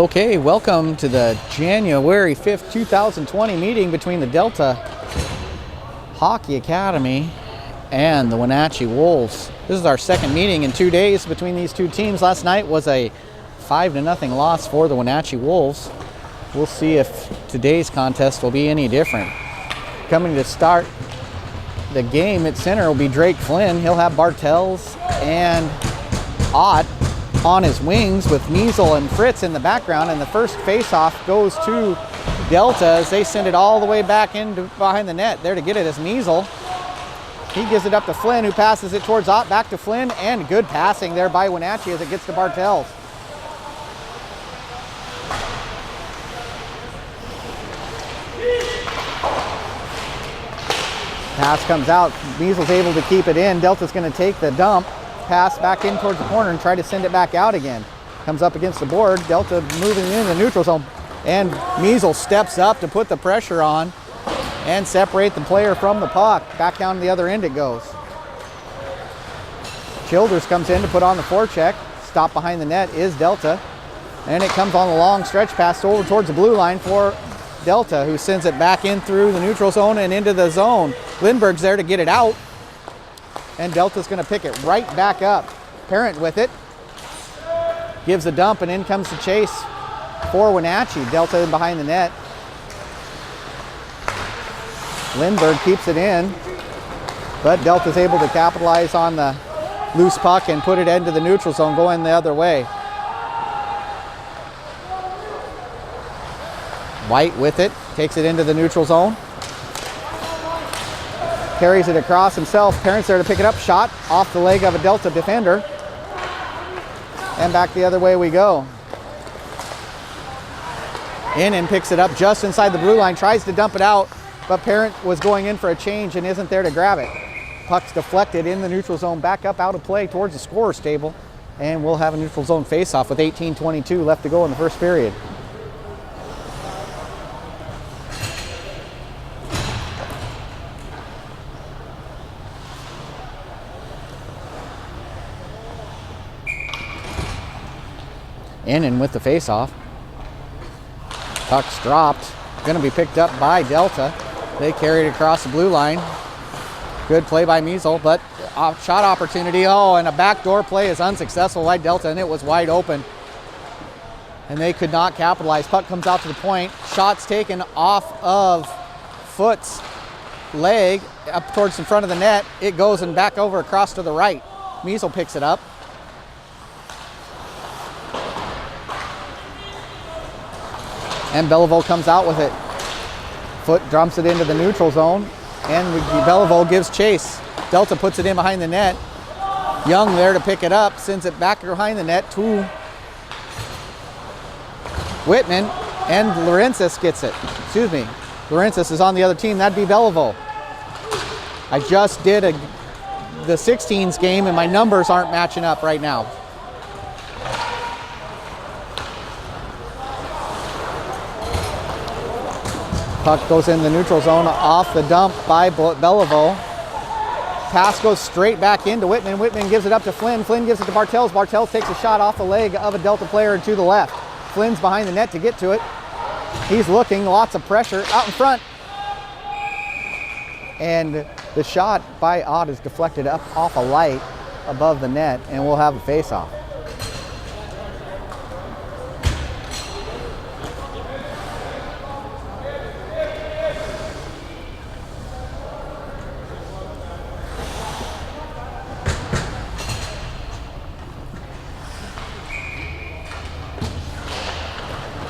Okay, welcome to the January 5th, 2020 meeting between the Delta Hockey Academy and the Wenatchee Wolves. This is our second meeting in 2 days between these two teams. Last night was a 5-0 loss for the Wenatchee Wolves. We'll see if today's contest will be any different. Coming to start the game at center will be Drake Flynn. He'll have Bartels and Ott on his wings with Measle and Fritz in the background, and the first face-off goes to Delta as they send it all the way back into behind the net. There to get it is Measle. He gives it up to Flynn, who passes it towards Ott, back to Flynn, and good passing there by Wenatchee as it gets to Bartels. Pass comes out, Measle's able to keep it in. Delta's going to take the dump, pass back in towards the corner and try to send it back out again. Comes up against the board, Delta moving in the neutral zone, and Measle steps up to put the pressure on and separate the player from the puck. Back down to the other end it goes. Childears comes in to put on the forecheck. Stop behind the net is Delta, and it comes on the long stretch pass over towards the blue line for Delta, who sends it back in through the neutral zone and into the zone. Lindbergh's there to get it out, and Delta's going to pick it right back up. Parent with it, gives a dump, and in comes the chase for Wenatchee. Delta in behind the net. Lindbergh keeps it in, but Delta's able to capitalize on the loose puck and put it into the neutral zone, going the other way. White with it, takes it into the neutral zone. Carries it across himself. Parent's there to pick it up. Shot off the leg of a Delta defender. And back the other way we go. In and picks it up just inside the blue line. Tries to dump it out, but Parent was going in for a change and isn't there to grab it. Puck's deflected in the neutral zone, back up out of play towards the scorer's table. And we'll have a neutral zone face-off with 18:22 left to go in the first period. In and with the face-off. Puck's dropped. Going to be picked up by Delta. They carry it across the blue line. Good play by Measle, but shot opportunity. Oh, and a backdoor play is unsuccessful by Delta, and it was wide open. And they could not capitalize. Puck comes out to the point. Shot's taken off of Foot's leg up towards the front of the net. It goes and back over across to the right. Measle picks it up. And Belleville comes out with it. Foot dumps it into the neutral zone, and Belleville gives chase. Delta puts it in behind the net. Young there to pick it up, sends it back behind the net to Whitman, and Laurentis gets it. Excuse me, Laurentis is on the other team. That'd be Belleville. I just did the 16s game, and my numbers aren't matching up right now. Puck goes in the neutral zone off the dump by Belleville. Pass goes straight back into Whitman. Whitman gives it up to Flynn. Flynn gives it to Bartels. Bartels takes a shot off the leg of a Delta player to the left. Flynn's behind the net to get to it. He's looking, lots of pressure out in front. And the shot by Ott is deflected up off a light above the net, and we'll have a face-off.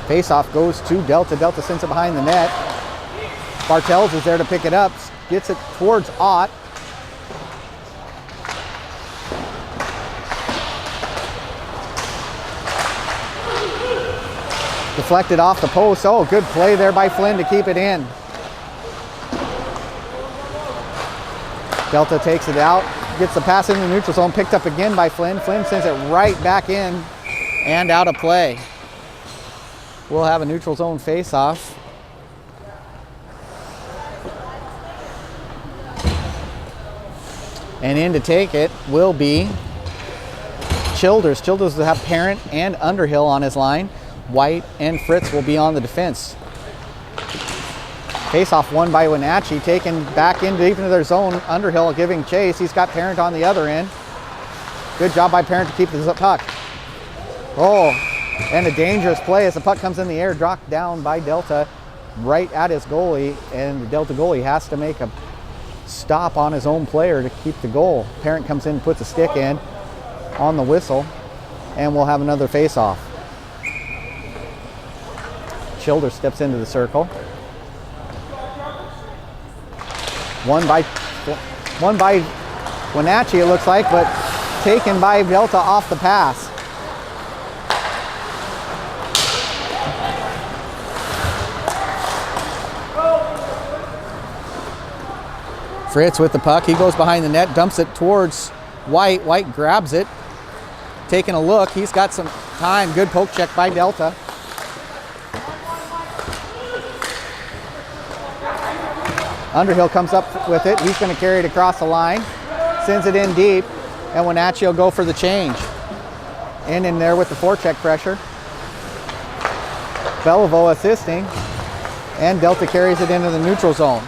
Face-off goes to Delta. Delta sends it behind the net. Bartels is there to pick it up. Gets it towards Ott. Deflected off the post. Oh, good play there by Flynn to keep it in. Delta takes it out. Gets the pass in the neutral zone. Picked up again by Flynn. Flynn sends it right back in and out of play. We'll have a neutral zone face-off. And in to take it will be Childears. Childears will have Parent and Underhill on his line. White and Fritz will be on the defense. Face-off won by Wenatchee, taken back in deep into their zone. Underhill giving chase. He's got Parent on the other end. Good job by Parent to keep the puck. Oh, and a dangerous play as the puck comes in the air, dropped down by Delta right at his goalie, and the Delta goalie has to make a stop on his own player to keep the goal. Parent comes in, puts a stick in on the whistle, and we'll have another face-off. Childears steps into the circle. Won by Wenatchee, it looks like, but taken by Delta off the pass. Fritz with the puck. He goes behind the net, dumps it towards White. White grabs it. Taking a look. He's got some time. Good poke check by Delta. Underhill comes up with it. He's going to carry it across the line. Sends it in deep. And Wenatchee will go for the change. In there with the forecheck pressure. Beliveau assisting. And Delta carries it into the neutral zone.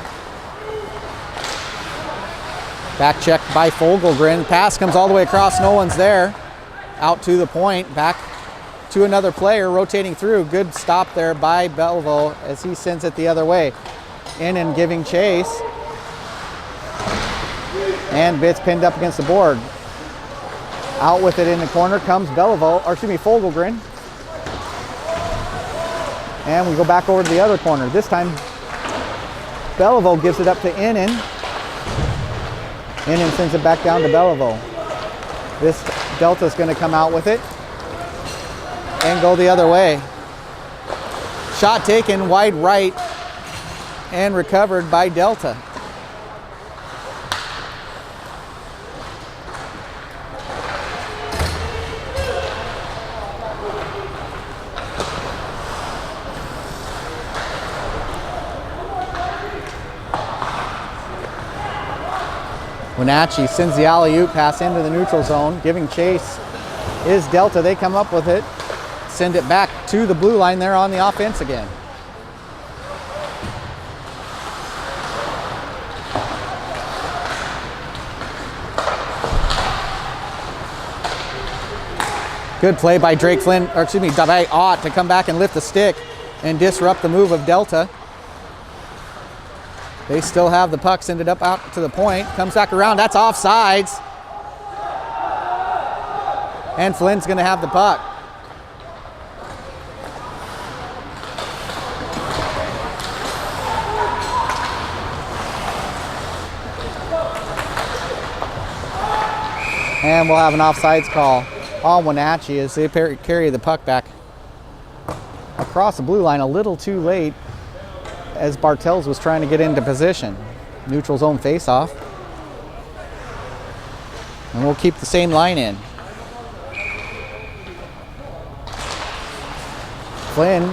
Back check by Fogelgren. Pass comes all the way across. No one's there. Out to the point. Back to another player rotating through. Good stop there by Beliveau as he sends it the other way. In and giving chase. And Bitts pinned up against the board. Out with it in the corner comes Fogelgren. And we go back over to the other corner. This time, Beliveau gives it up to Innan. Innan sends it back down to Beliveau. This Delta's going to come out with it and go the other way. Shot taken wide right and recovered by Delta. Wenatchee sends the alley-oop pass into the neutral zone. Giving chase is Delta. They come up with it. Send it back to the blue line there on the offense again. Good play by by Ott to come back and lift the stick and disrupt the move of Delta. They still have the puck, send it up out to the point, comes back around, that's offsides. And Flynn's gonna have the puck. And we'll have an offsides call on Wenatchee as they carry the puck back across the blue line a little too late as Bartels was trying to get into position. Neutral zone face-off. And we'll keep the same line in. Flynn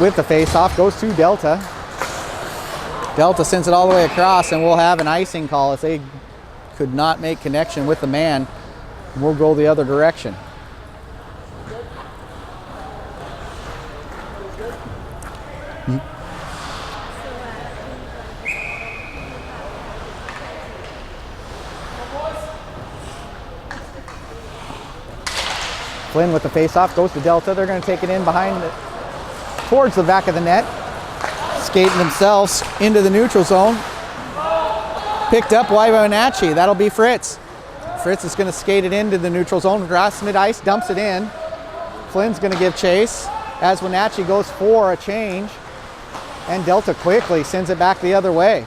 with the face-off goes to Delta. Delta sends it all the way across and we'll have an icing call as they could not make connection with the man. We'll go the other direction. Flynn with the face-off goes to Delta. They're going to take it in towards the back of the net. Skating themselves into the neutral zone. Picked up by Wenatchee. That'll be Fritz. Fritz is going to skate it into the neutral zone. Across mid-ice, dumps it in. Flynn's going to give chase as Wenatchee goes for a change. And Delta quickly sends it back the other way.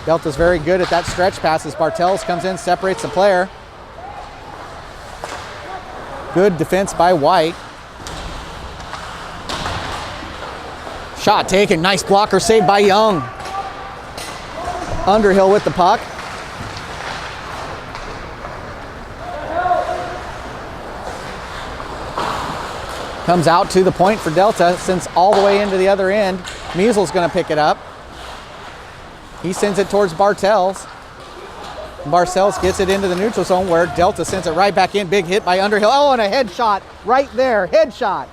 Delta's very good at that stretch pass as Bartels comes in, separates the player. Good defense by White. Shot taken, nice blocker saved by Young. Underhill with the puck. Comes out to the point for Delta, sends all the way into the other end. Meisel's gonna pick it up. He sends it towards Bartels. Bartels gets it into the neutral zone where Delta sends it right back in. Big hit by Underhill. Oh, and a headshot right there, headshot.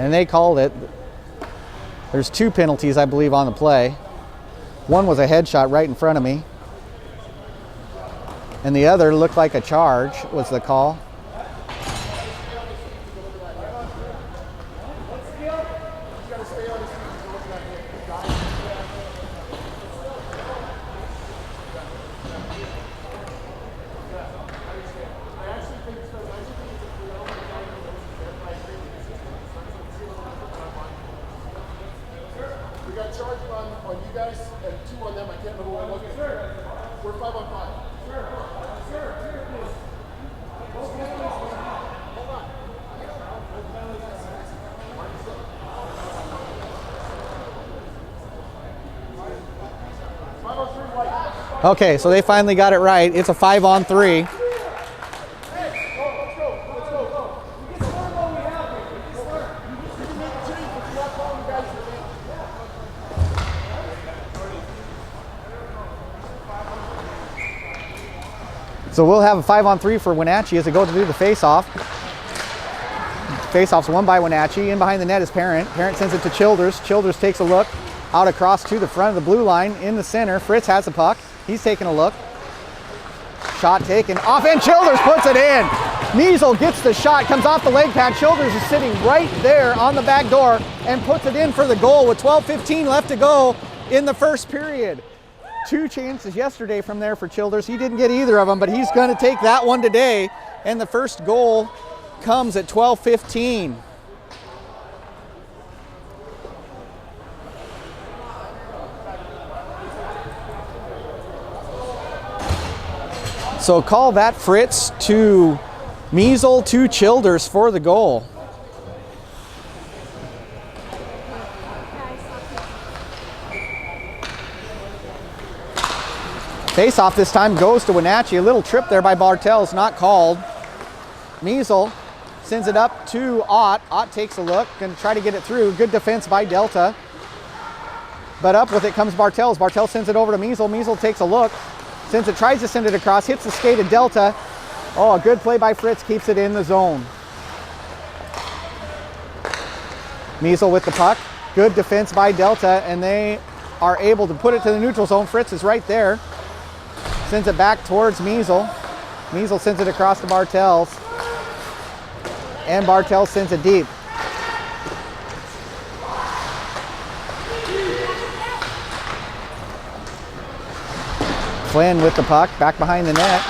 And they called it. There's 2 penalties, I believe, on the play. One was a headshot right in front of me. And the other looked like a charge was the call. We got charges on you guys and 2 on them. I can't remember what it was. We're 5 on 5. Okay, so they finally got it right. It's a 5-on-3. So we'll have a 5-on-3 for Wenatchee as they go to do the face-off. Face-off's won by Wenatchee. In behind the net is Parent. Parent sends it to Childers. Childers takes a look out across to the front of the blue line in the center. Fritz has the puck. He's taking a look. Shot taken off, and Childers puts it in. Measle gets the shot, comes off the leg pad. Childers is sitting right there on the back door and puts it in for the goal with 12:15 left to go in the first period. 2 chances yesterday from there for Childers. He didn't get either of them, but he's going to take that one today. And the first goal comes at 12:15. So call that Fritz to Measle to Childers for the goal. Face-off this time goes to Wenatchee. A little trip there by Bartels, not called. Measle sends it up to Ott. Ott takes a look and try to get it through. Good defense by Delta. But up with it comes Bartels. Bartels sends it over to Measle. Measle takes a look. Sends it, tries to send it across, hits the skate of Delta. Oh, a good play by Fritz, keeps it in the zone. Measle with the puck. Good defense by Delta, and they are able to put it to the neutral zone. Fritz is right there. Sends it back towards Measle. Measle sends it across to Bartels. And Bartels sends it deep. Flynn with the puck, back behind the net.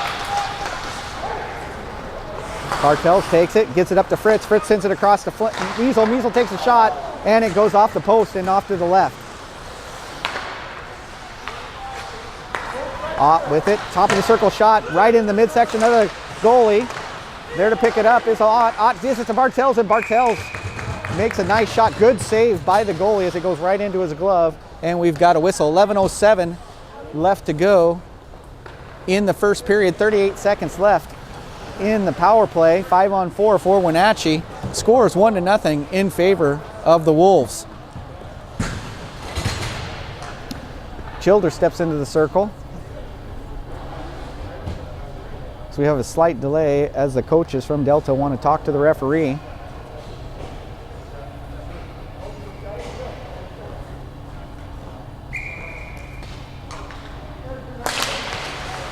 Bartels takes it, gets it up to Fritz. Fritz sends it across to Measle. Measle takes a shot, and it goes off the post and off to the left. Ott with it, top of the circle shot, right in the midsection of the goalie. There to pick it up is Ott. Ott gives it to Bartels, and Bartels makes a nice shot. Good save by the goalie as it goes right into his glove. And we've got a whistle. 11:07 left to go in the first period. 38 seconds left in the power play. 5-on-4 for Wenatchee. Score is 1-0 in favor of the Wolves. Childers steps into the circle. So we have a slight delay as the coaches from Delta want to talk to the referee.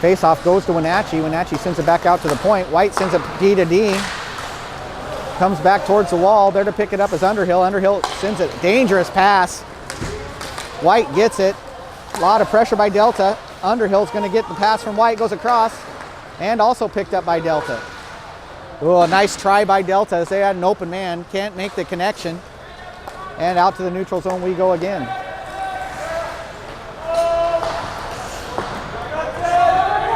Face-off goes to Wenatchee. Wenatchee sends it back out to the point. White sends it D to D. Comes back towards the wall. There to pick it up is Underhill. Underhill sends it. Dangerous pass. White gets it. A lot of pressure by Delta. Underhill's going to get the pass from White. Goes across. And also picked up by Delta. Oh, a nice try by Delta as they had an open man. Can't make the connection. And out to the neutral zone we go again.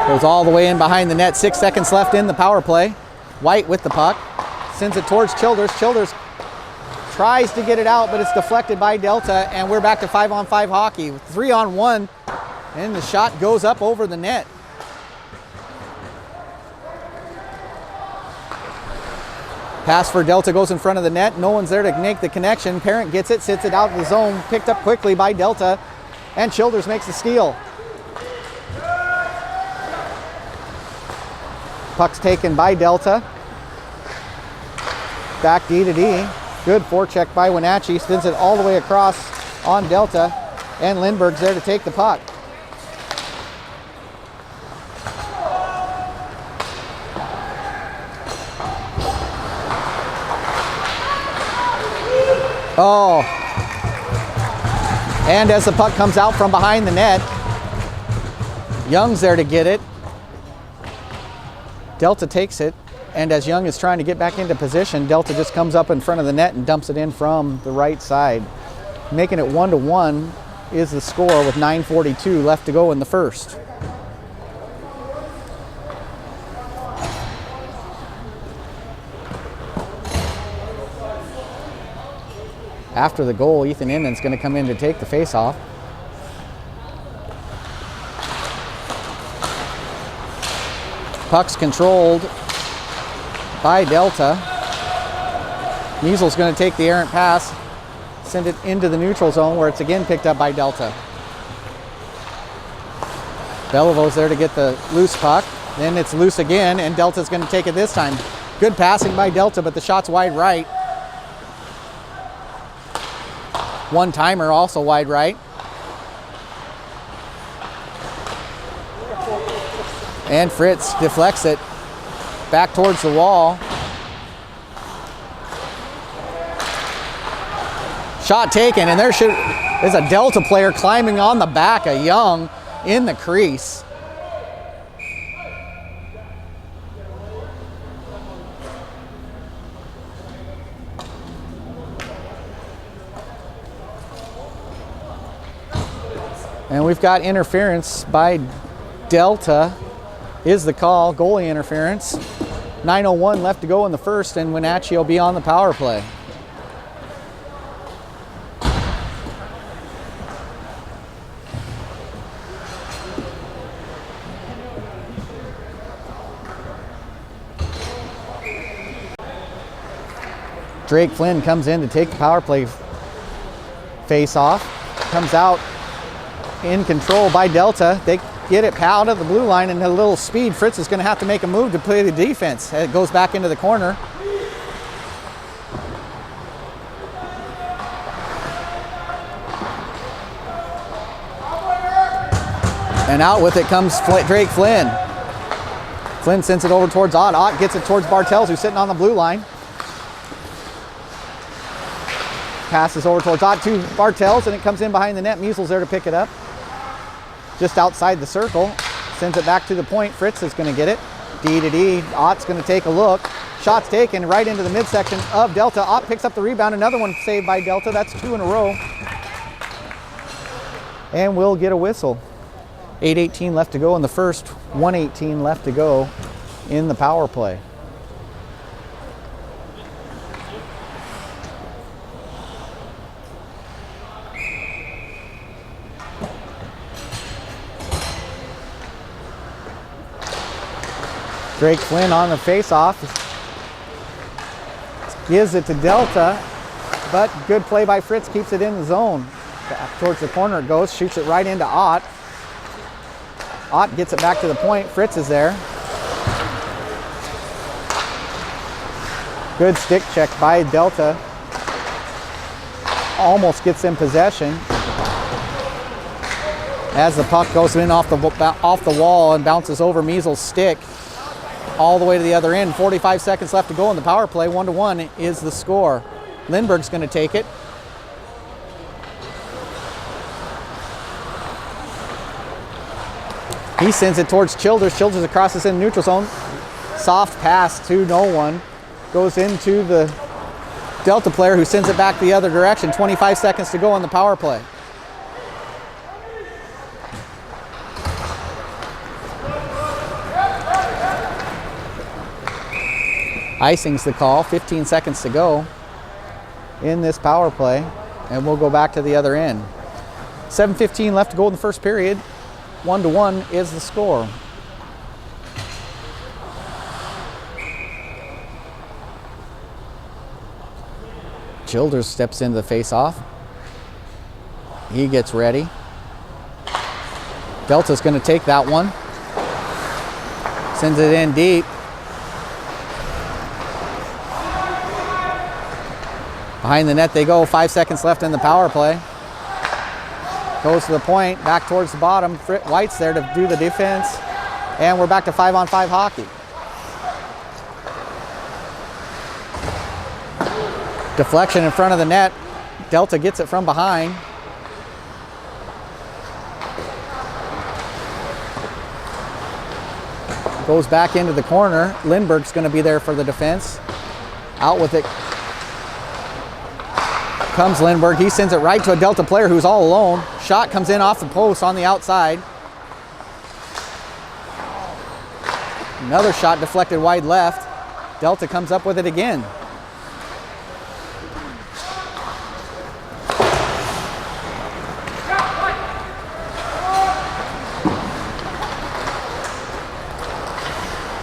Goes all the way in behind the net. 6 seconds left in the power play. White with the puck. Sends it towards Childers. Childers tries to get it out, but it's deflected by Delta, and we're back to 5-on-5 hockey. 3-on-1, and the shot goes up over the net. Pass for Delta goes in front of the net. No one's there to make the connection. Parent gets it, sits it out of the zone. Picked up quickly by Delta, and Childers makes the steal. Puck's taken by Delta. Back D to D. Good forecheck by Wenatchee, spins it all the way across on Delta, and Lindbergh's there to take the puck. Oh, and as the puck comes out from behind the net, Young's there to get it. Delta takes it, and as Young is trying to get back into position, Delta just comes up in front of the net and dumps it in from the right side. Making it 1-1 is the score with 9:42 left to go in the first. After the goal, Ethan Inman's going to come in to take the face-off. Puck's controlled by Delta. Measl's going to take the errant pass, send it into the neutral zone where it's again picked up by Delta. Belivo's there to get the loose puck. Then it's loose again, and Delta's going to take it this time. Good passing by Delta, but the shot's wide right. One-timer also wide right. And Fritz deflects it back towards the wall. Shot taken, and there's a Delta player climbing on the back of Young in the crease. And we've got interference by Delta is the call, goalie interference. 9:01 left to go in the first, and Wenatchee will be on the power play. Drake Flynn comes in to take the power play face off. Comes out in control by Delta. They get it out of the blue line and a little speed. Fritz is going to have to make a move to play the defense. It goes back into the corner. And out with it comes Drake Flynn. Flynn sends it over towards Ott. Ott gets it towards Bartels, who's sitting on the blue line. Passes over towards Ott to Bartels, and it comes in behind the net. Measl's there to pick it up. Just outside the circle. Sends it back to the point. Fritz is going to get it. D to D. Ott's going to take a look. Shot's taken right into the midsection of Delta. Ott picks up the rebound. Another one saved by Delta. That's 2 in a row. And we'll get a whistle. 8:18 left to go in the first. 1:18 left to go in the power play. Drake Flynn on the face-off. Gives it to Delta, but good play by Fritz, keeps it in the zone. Back towards the corner it goes, shoots it right into Ott. Ott gets it back to the point. Fritz is there. Good stick check by Delta. Almost gets in possession. As the puck goes in off the wall and bounces over Measl's stick all the way to the other end. 45 seconds left to go in the power play. 1-1 is the score. Lindbergh's going to take it. He sends it towards Childers. Childers across this in neutral zone. Soft pass to no one. Goes into the Delta player who sends it back the other direction. 25 seconds to go on the power play. Icing's the call. 15 seconds to go in this power play, and we'll go back to the other end. 7:15 left to go in the first period. 1-1 is the score. Childers steps into the face-off. He gets ready. Delta's going to take that one. Sends it in deep. Behind the net they go, 5 seconds left in the power play. Goes to the point, back towards the bottom. White's there to do the defense. And we're back to 5-on-5 hockey. Deflection in front of the net. Delta gets it from behind. Goes back into the corner. Lindbergh's going to be there for the defense. Out with it comes Lindbergh. He sends it right to a Delta player who's all alone. Shot comes in off the post on the outside. Another shot deflected wide left. Delta comes up with it again.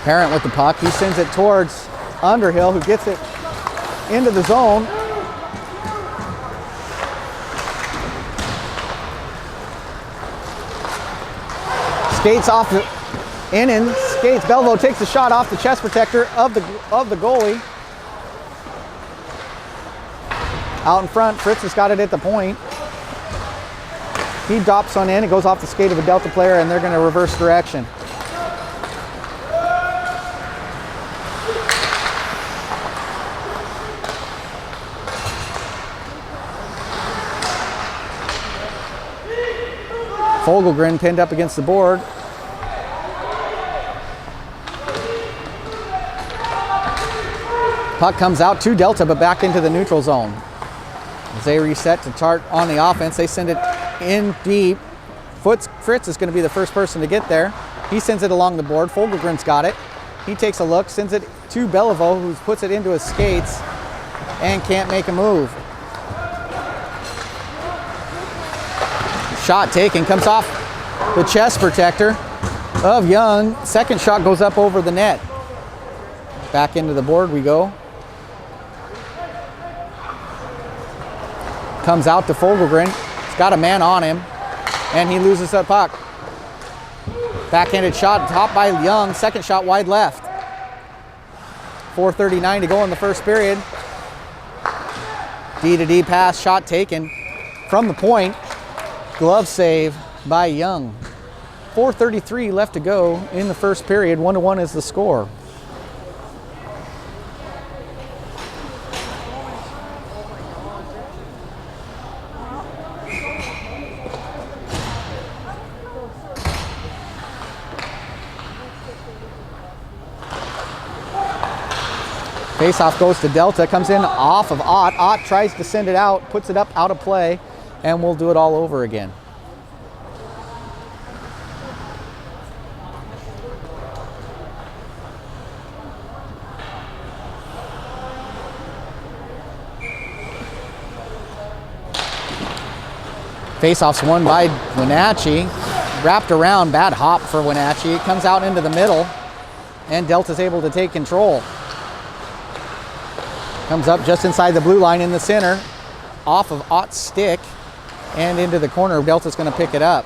Parent with the puck. He sends it towards Underhill, who gets it into the zone. Skates off the in, skates. Belleville takes the shot off the chest protector of the goalie. Out in front, Fritz has got it at the point. He drops on in, it goes off the skate of a Delta player, and they're going to reverse direction. Fogelgren pinned up against the board. Puck comes out to Delta, but back into the neutral zone. As they reset to start on the offense, they send it in deep. Fritz is going to be the first person to get there. He sends it along the board. Fogelgren's got it. He takes a look, sends it to Belleville, who puts it into his skates and can't make a move. Shot taken, comes off the chest protector of Young. Second shot goes up over the net. Back into the board we go. Comes out to Fogelgren. He's got a man on him, and he loses that puck. Backhanded shot, topped by Young. Second shot wide left. 4:39 to go in the first period. D-to-D pass, shot taken from the point. Glove save by Young. 4:33 left to go in the first period. 1-1 is the score. Faceoff goes to Delta, comes in off of Ott. Ott tries to send it out, puts it up out of play, and we'll do it all over again. Faceoff's won by Wenatchee. Wrapped around, bad hop for Wenatchee. It comes out into the middle, and Delta's able to take control. Comes up just inside the blue line in the center, off of Ott's stick, and into the corner. Delta's going to pick it up.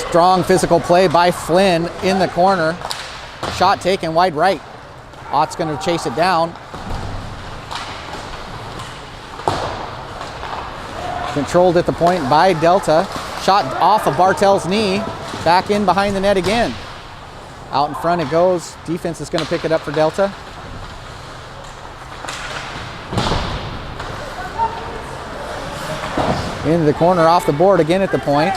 Strong physical play by Flynn in the corner. Shot taken wide right. Ott's going to chase it down. Controlled at the point by Delta. Shot off of Bartel's knee. Back in behind the net again. Out in front it goes. Defense is going to pick it up for Delta. Into the corner, off the board again at the point.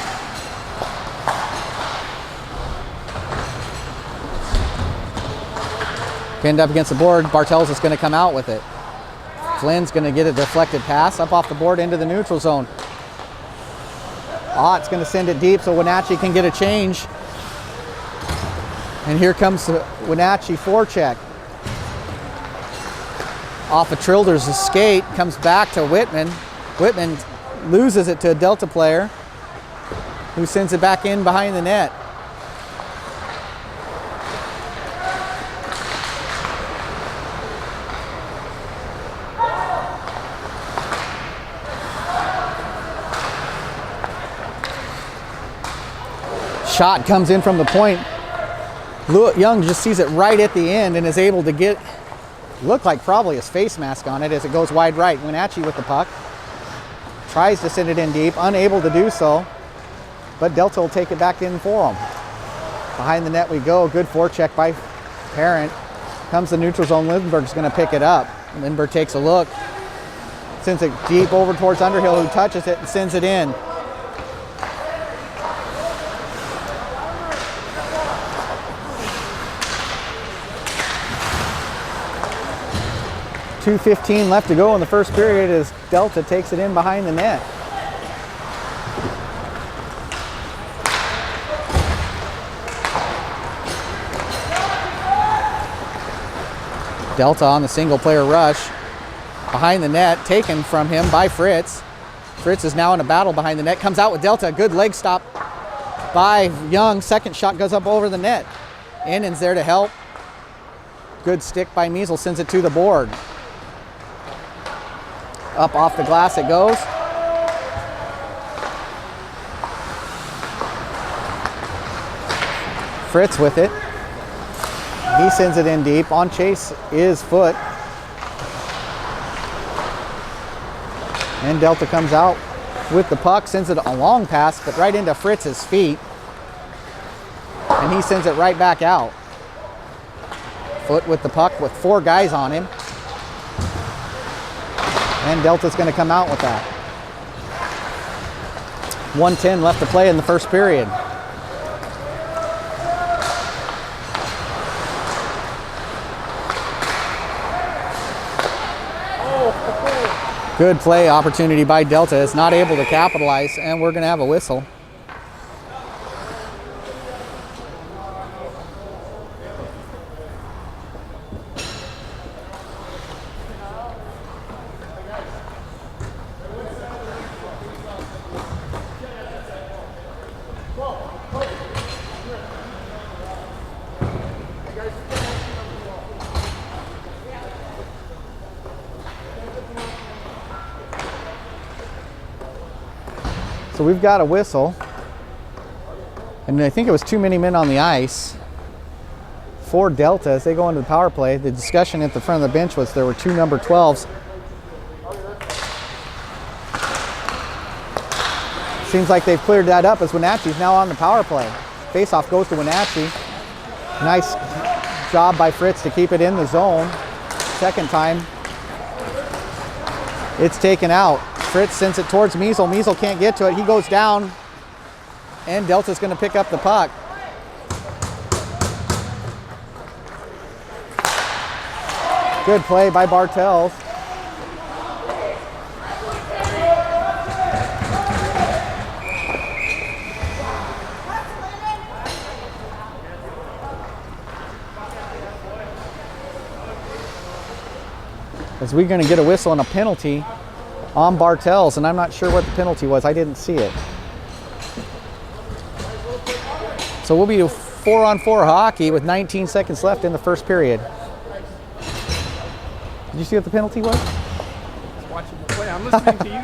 Pinned up against the board. Bartels is going to come out with it. Flynn's going to get a deflected pass up off the board into the neutral zone. Ott's going to send it deep so Wenatchee can get a change. And here comes the Wenatchee forecheck. Off of Childears' skate, comes back to Whitman. Whitman loses it to a Delta player who sends it back in behind the net. Shot comes in from the point. Young just sees it right at the end and is able to get Looked like probably his face mask on it as it goes wide right. Wenatchee with the puck. Tries to send it in deep, unable to do so. But Delta will take it back in for him. Behind the net we go. Good forecheck by Parent. Comes the neutral zone. Lindbergh's going to pick it up. Lindbergh takes a look. Sends it deep over towards Underhill, who touches it and sends it in. .2:15 left to go in the first period as Delta takes it in behind the net. Delta on the single player rush. Behind the net, taken from him by Fritz. Fritz is now in a battle behind the net. Comes out with Delta. Good leg stop by Young. Second shot goes up over the net. Innan's there to help. Good stick by Measle. Sends it to the board. Up off the glass it goes. Fritz with it. He sends it in deep. On chase is Foot. And Delta comes out with the puck, sends it a long pass, but right into Fritz's feet. And he sends it right back out. Foot with the puck with 4 guys on him. And Delta's going to come out with that. 1:10 left to play in the first period. Good play opportunity by Delta. Is not able to capitalize, and we're going to have a whistle. So we've got a whistle, and I think it was too many men on the ice for Delta as they go into the power play. The discussion at the front of the bench was there were 2 number 12s. Seems like they've cleared that up as Wenatchee's now on the power play. Faceoff goes to Wenatchee. Nice job by Fritz to keep it in the zone. Second time, it's taken out. Fritz sends it towards Measle. Measle can't get to it. He goes down, and Delta's going to pick up the puck. Good play by Bartels. As we're going to get a whistle and a penalty on Bartels, and I'm not sure what the penalty was. I didn't see it. So we'll be 4-on-4 hockey with 19 seconds left in the first period. Did you see what the penalty was? Watching the play. I'm listening to you.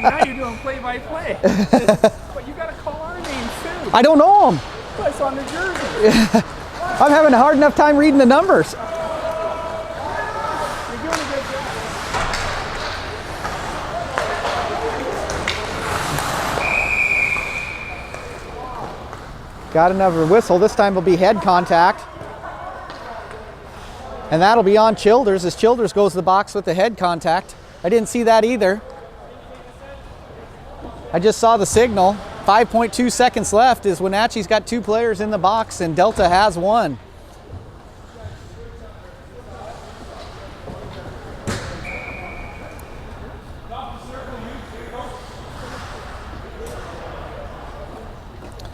Now you're doing play-by-play. But you got to call our names too. I don't know them. It's on the jersey. I'm having a hard enough time reading the numbers. You're doing a good job. Got another whistle. This time it'll be head contact. And that'll be on Childers as Childers goes to the box with the head contact. I didn't see that either. I just saw the signal. 5.2 seconds left as Wenatchee's got 2 players in the box and Delta has 1.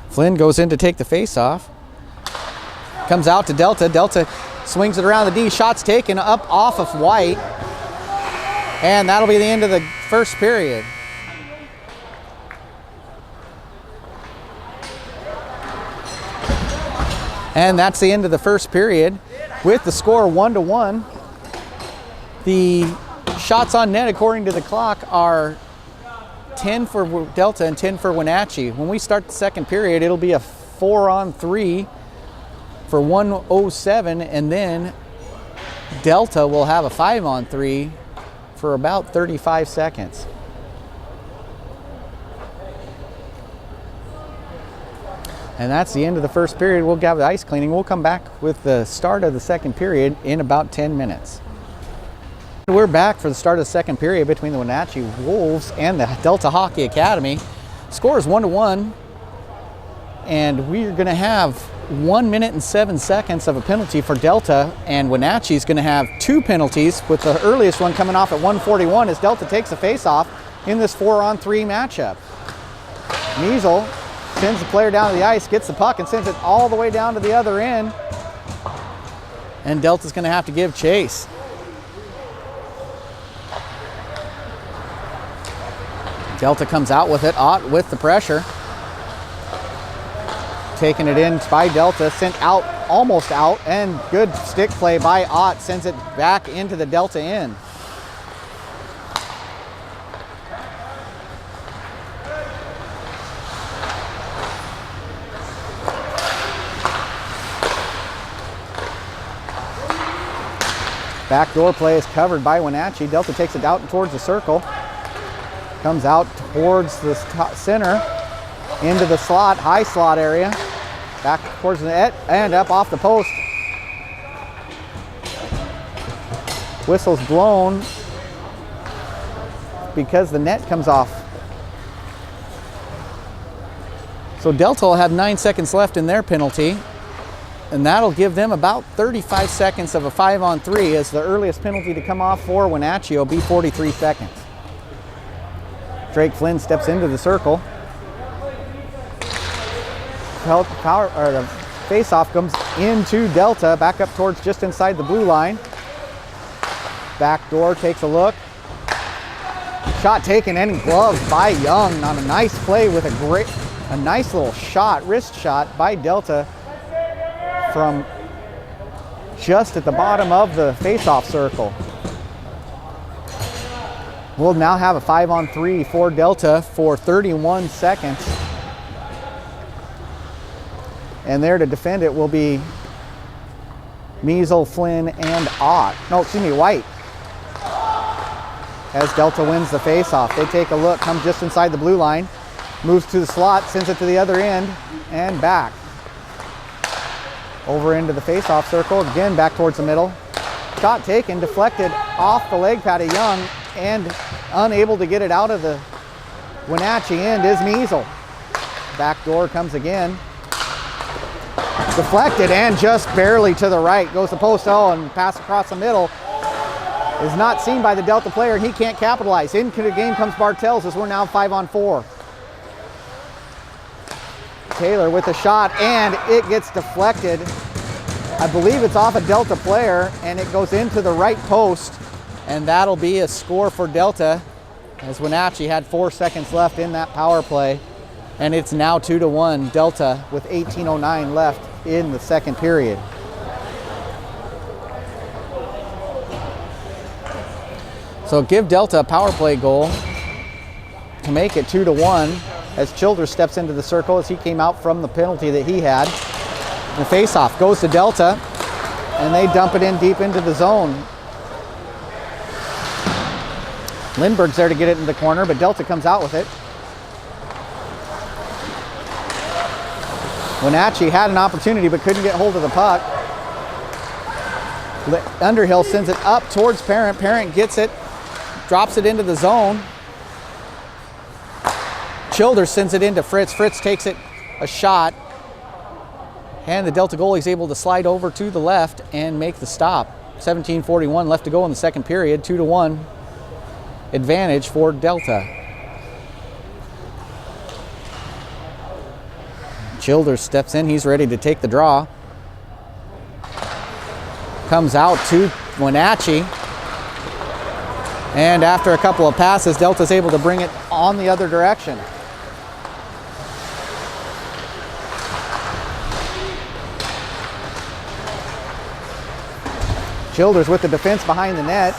Flynn goes in to take the face off. Comes out to Delta. Delta swings it around the D. Shots taken up off of White. And that'll be the end of the first period. And that's the end of the first period with the score 1-1. The shots on net according to the clock are 10 for Delta and 10 for Wenatchee. When we start the second period, it'll be a 4-on-3 for 1:07, and then Delta will have a 5-on-3 for about 35 seconds. And that's the end of the first period. We'll have the ice cleaning. We'll come back with the start of the second period in about 10 minutes. We're back for the start of the second period between the Wenatchee Wolves and the Delta Hockey Academy. Score is 1-1, and we're going to have 1 minute and 7 seconds of a penalty for Delta, and Wenatchee's going to have 2 penalties, with the earliest one coming off at 1:41 as Delta takes a face-off in this 4-on-3 matchup. Measle sends the player down to the ice, gets the puck, and sends it all the way down to the other end, and Delta's going to have to give chase. Delta comes out with it, Ott with the pressure. Taking it in by Delta, sent out, almost out, and good stick play by Ott, sends it back into the Delta end. Backdoor play is covered by Wenatchee. Delta takes it out towards the circle. Comes out towards the center, into the slot, high slot area. Back towards the net and up off the post. Whistle's blown because the net comes off. So Delta will have 9 seconds left in their penalty, and that'll give them about 35 seconds of a 5-on-3, as the earliest penalty to come off for Wenatchee will be 43 seconds. Drake Flynn steps into the circle. The face-off comes into Delta, back up towards just inside the blue line. Backdoor takes a look. Shot taken and gloved by Young on a nice play with a nice little shot, wrist shot by Delta from just at the bottom of the face-off circle. We'll now have a 5-on-3 for Delta for 31 seconds. And there to defend it will be Measle, Flynn, and White. As Delta wins the face-off. They take a look, come just inside the blue line, moves to the slot, sends it to the other end, and back. Over into the face-off circle, again back towards the middle. Shot taken, deflected off the leg pad of Young, and unable to get it out of the Wenatchee end is Measle. Backdoor comes again. Deflected and just barely to the right. Goes the post, and pass across the middle. Is not seen by the Delta player, and he can't capitalize. Into the game comes Bartels as we're now 5-on-4. Taylor with a shot, and it gets deflected. I believe it's off a Delta player, and it goes into the right post. And that'll be a score for Delta, as Wenatchee had 4 seconds left in that power play. And it's now 2-1 Delta with 18:09 left in the second period. So give Delta a power play goal to make it 2-1 as Childears steps into the circle as he came out from the penalty that he had. The face-off goes to Delta, and they dump it in deep into the zone. Lindbergh's there to get it in the corner, but Delta comes out with it. Wenatchee had an opportunity but couldn't get hold of the puck. Underhill sends it up towards Parent. Parent gets it, drops it into the zone. Childears sends it into Fritz. Fritz takes it a shot, and the Delta goalie is able to slide over to the left and make the stop. 17:41 left to go in the second period. 2-1 advantage for Delta. Childears steps in. He's ready to take the draw. Comes out to Wenatchee. And after a couple of passes, Delta's able to bring it on the other direction. Childears with the defense behind the net.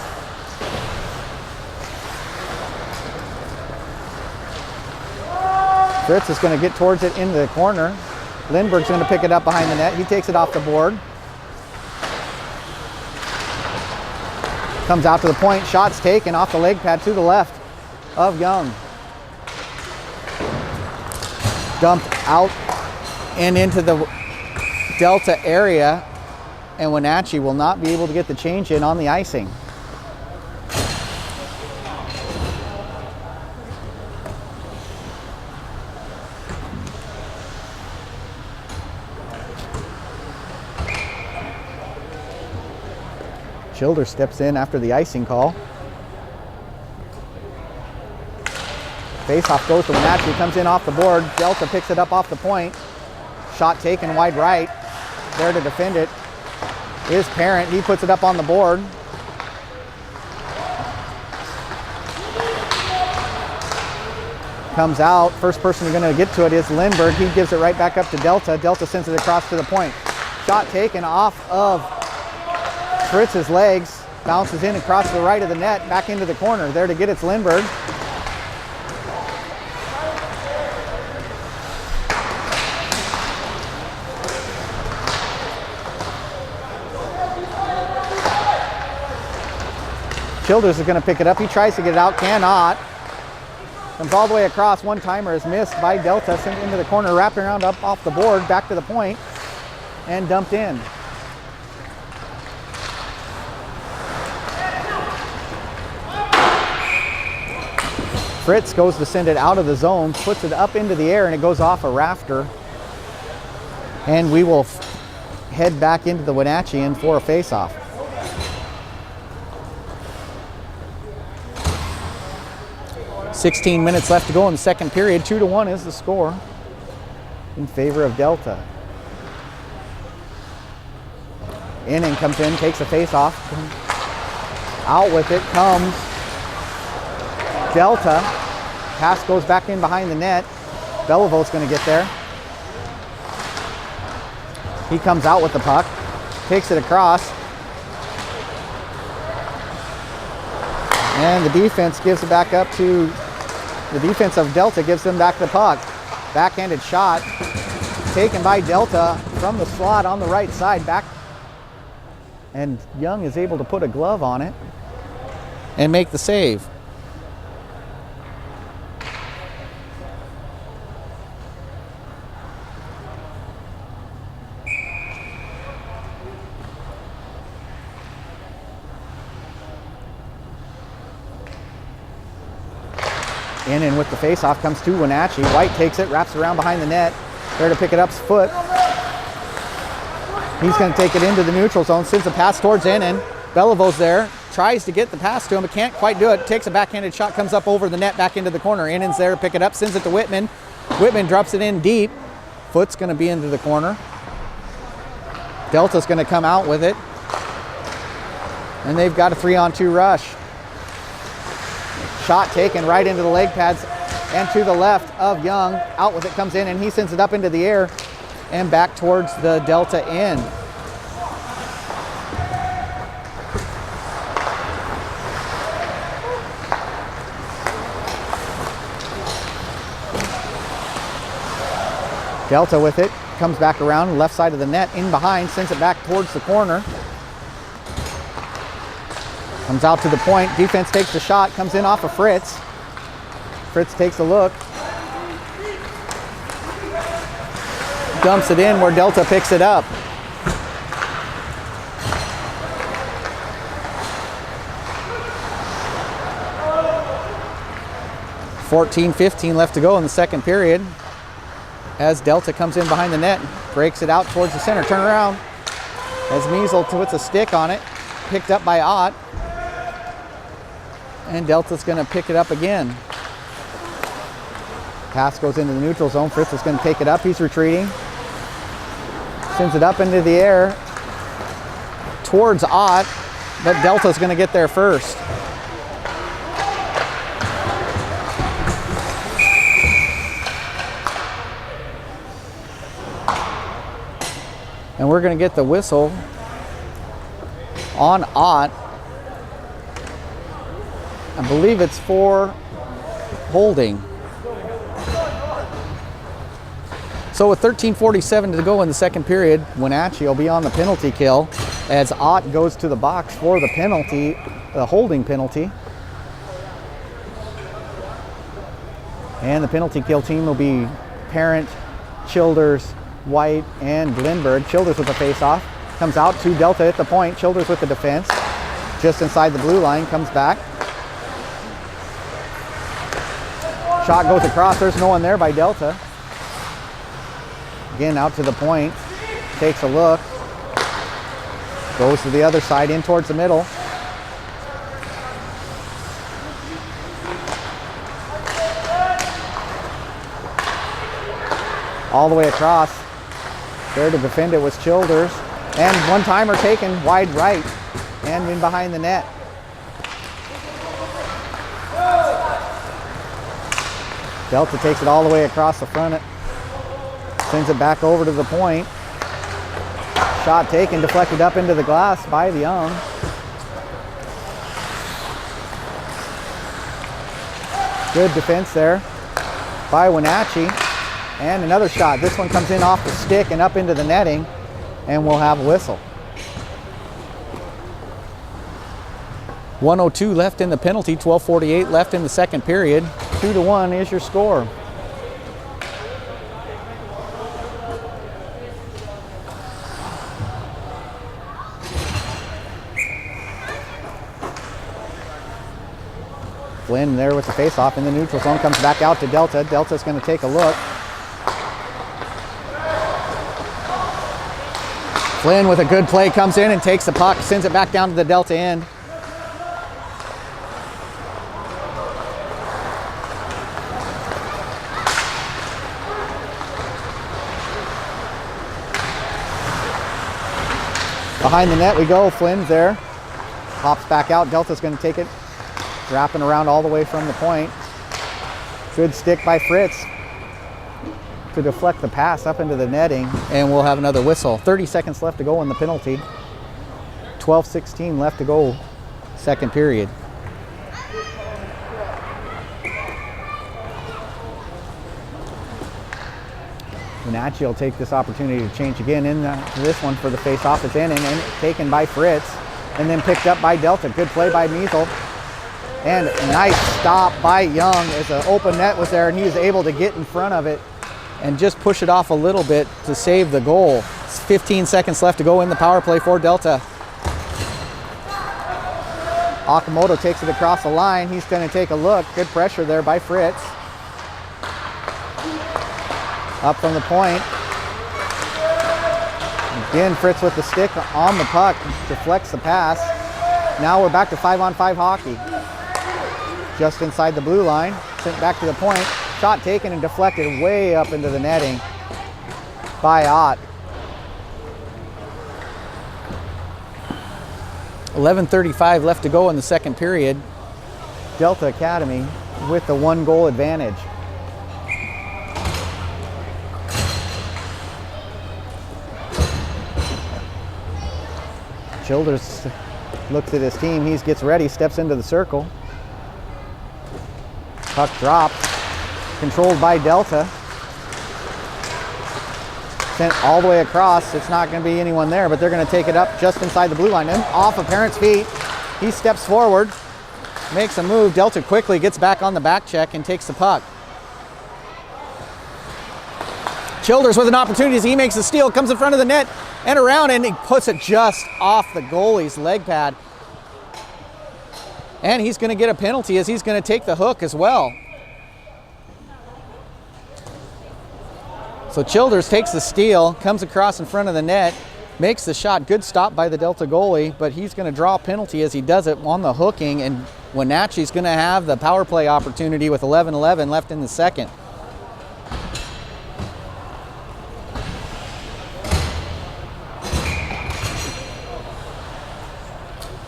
Fritz is going to get towards it into the corner. Lindbergh's going to pick it up behind the net. He takes it off the board. Comes out to the point, shots taken off the leg pad to the left of Young. Dumped out and into the Delta area, and Wenatchee will not be able to get the change in on the icing. Childears steps in after the icing call. Face-off goes to Wenatchee, comes in off the board. Delta picks it up off the point. Shot taken wide right. There to defend it is Parent. He puts it up on the board. Comes out. First person going to get to it is Lindbergh. He gives it right back up to Delta. Delta sends it across to the point. Shot taken off of Fritz's legs. Bounces in across the right of the net. Back into the corner. There to get it's Lindbergh. Childears is going to pick it up. He tries to get it out, cannot. Comes all the way across. One timer is missed by Delta. Sent into the corner, wrapped around up off the board, back to the point, and dumped in. Fritz goes to send it out of the zone, puts it up into the air, and it goes off a rafter. And we will head back into the Wenatchee for a face-off. .16 minutes left to go in the second period. 2-1 is the score in favor of Delta. Inning comes in, takes a face-off. Out with it comes Delta. Pass goes back in behind the net. Belivo's going to get there. He comes out with the puck, takes it across. And the defense gives it back up to the defense of Delta, gives them back the puck. Backhanded shot taken by Delta from the slot on the right side back. And Young is able to put a glove on it and make the save. In and with the face-off comes to Wenatchee. White takes it, wraps around behind the net. There to pick it up's foot. He's going to take it into the neutral zone, sends a pass towards Innan. Belivo's there, tries to get the pass to him, but can't quite do it. Takes a backhanded shot, comes up over the net, back into the corner. Innan's there to pick it up, sends it to Whitman. Whitman drops it in deep. Foot's going to be into the corner. Delta's going to come out with it. And they've got a 3-on-2 rush. Shot taken right into the leg pads and to the left of Young. Out with it comes in, and he sends it up into the air and back towards the Delta end. Delta with it, comes back around left side of the net, in behind, sends it back towards the corner. Comes out to the point, defense takes the shot, comes in off of Fritz. Fritz takes a look. Dumps it in where Delta picks it up. .14-15 left to go in the second period. As Delta comes in behind the net, breaks it out towards the center, turn around. As Measle puts a stick on it, picked up by Ott. And Delta's going to pick it up again. Pass goes into the neutral zone. Fritz is going to take it up. He's retreating. Sends it up into the air towards Ott, but Delta's going to get there first. And we're going to get the whistle on Ott. I believe it's for holding. So with 13:47 to go in the second period, Wenatchee will be on the penalty kill. as Ott goes to the box for the penalty, the holding penalty. And the penalty kill team will be Parent, Childers, White, and Glenberg. Childers with the face-off. Comes out to Delta at the point. Childers with the defense. Just inside the blue line, comes back. Shot goes across. There's no one there by Delta. Again, out to the point. Takes a look. Goes to the other side, in towards the middle. All the way across. There to defend it was Childers. And one-timer taken wide right and in behind the net. Delta takes it all the way across the front. Sends it back over to the point. Shot taken, deflected up into the glass by the Young. Good defense there by Wenatchee. And another shot. This one comes in off the stick and up into the netting, and we'll have a whistle. 1:02 left in the penalty, 12:48 left in the second period. 2-1 is your score. Flynn there with the face-off in the neutral zone, comes back out to Delta. Delta's going to take a look. Flynn with a good play comes in and takes the puck, sends it back down to the Delta end. Behind the net we go. Flynn's there. Pops back out. Delta's going to take it. Wrapping around all the way from the point. Good stick by Fritz to deflect the pass up into the netting, and we'll have another whistle. 30 seconds left to go in the penalty. 12:16 left to go, second period. Wenatchee will take this opportunity to change again in this one for the face-off. It's in and taken by Fritz, and then picked up by Delta. Good play by Measle. And a nice stop by Young as an open net was there, and he was able to get in front of it and just push it off a little bit to save the goal. It's 15 seconds left to go in the power play for Delta. Okamoto takes it across the line. He's going to take a look. Good pressure there by Fritz. Up from the point. Again, Fritz with the stick on the puck, deflects the pass. Now we're back to 5-on-5 hockey. Just inside the blue line, sent back to the point. Shot taken and deflected way up into the netting by Ott. 11:35 left to go in the second period. Delta Academy with the 1-goal advantage. Childers looks at his team. He gets ready, steps into the circle. Puck dropped, controlled by Delta. Sent all the way across. It's not going to be anyone there, but they're going to take it up just inside the blue line and off of Parent's feet. He steps forward, makes a move. Delta quickly gets back on the back check and takes the puck. Childers with an opportunity as he makes the steal, comes in front of the net and around, and he puts it just off the goalie's leg pad. And he's going to get a penalty as he's going to take the hook as well. So Childers takes the steal, comes across in front of the net, makes the shot. Good stop by the Delta goalie, but he's going to draw a penalty as he does it on the hooking, and Wenatchee's going to have the power play opportunity with 11:11 left in the second.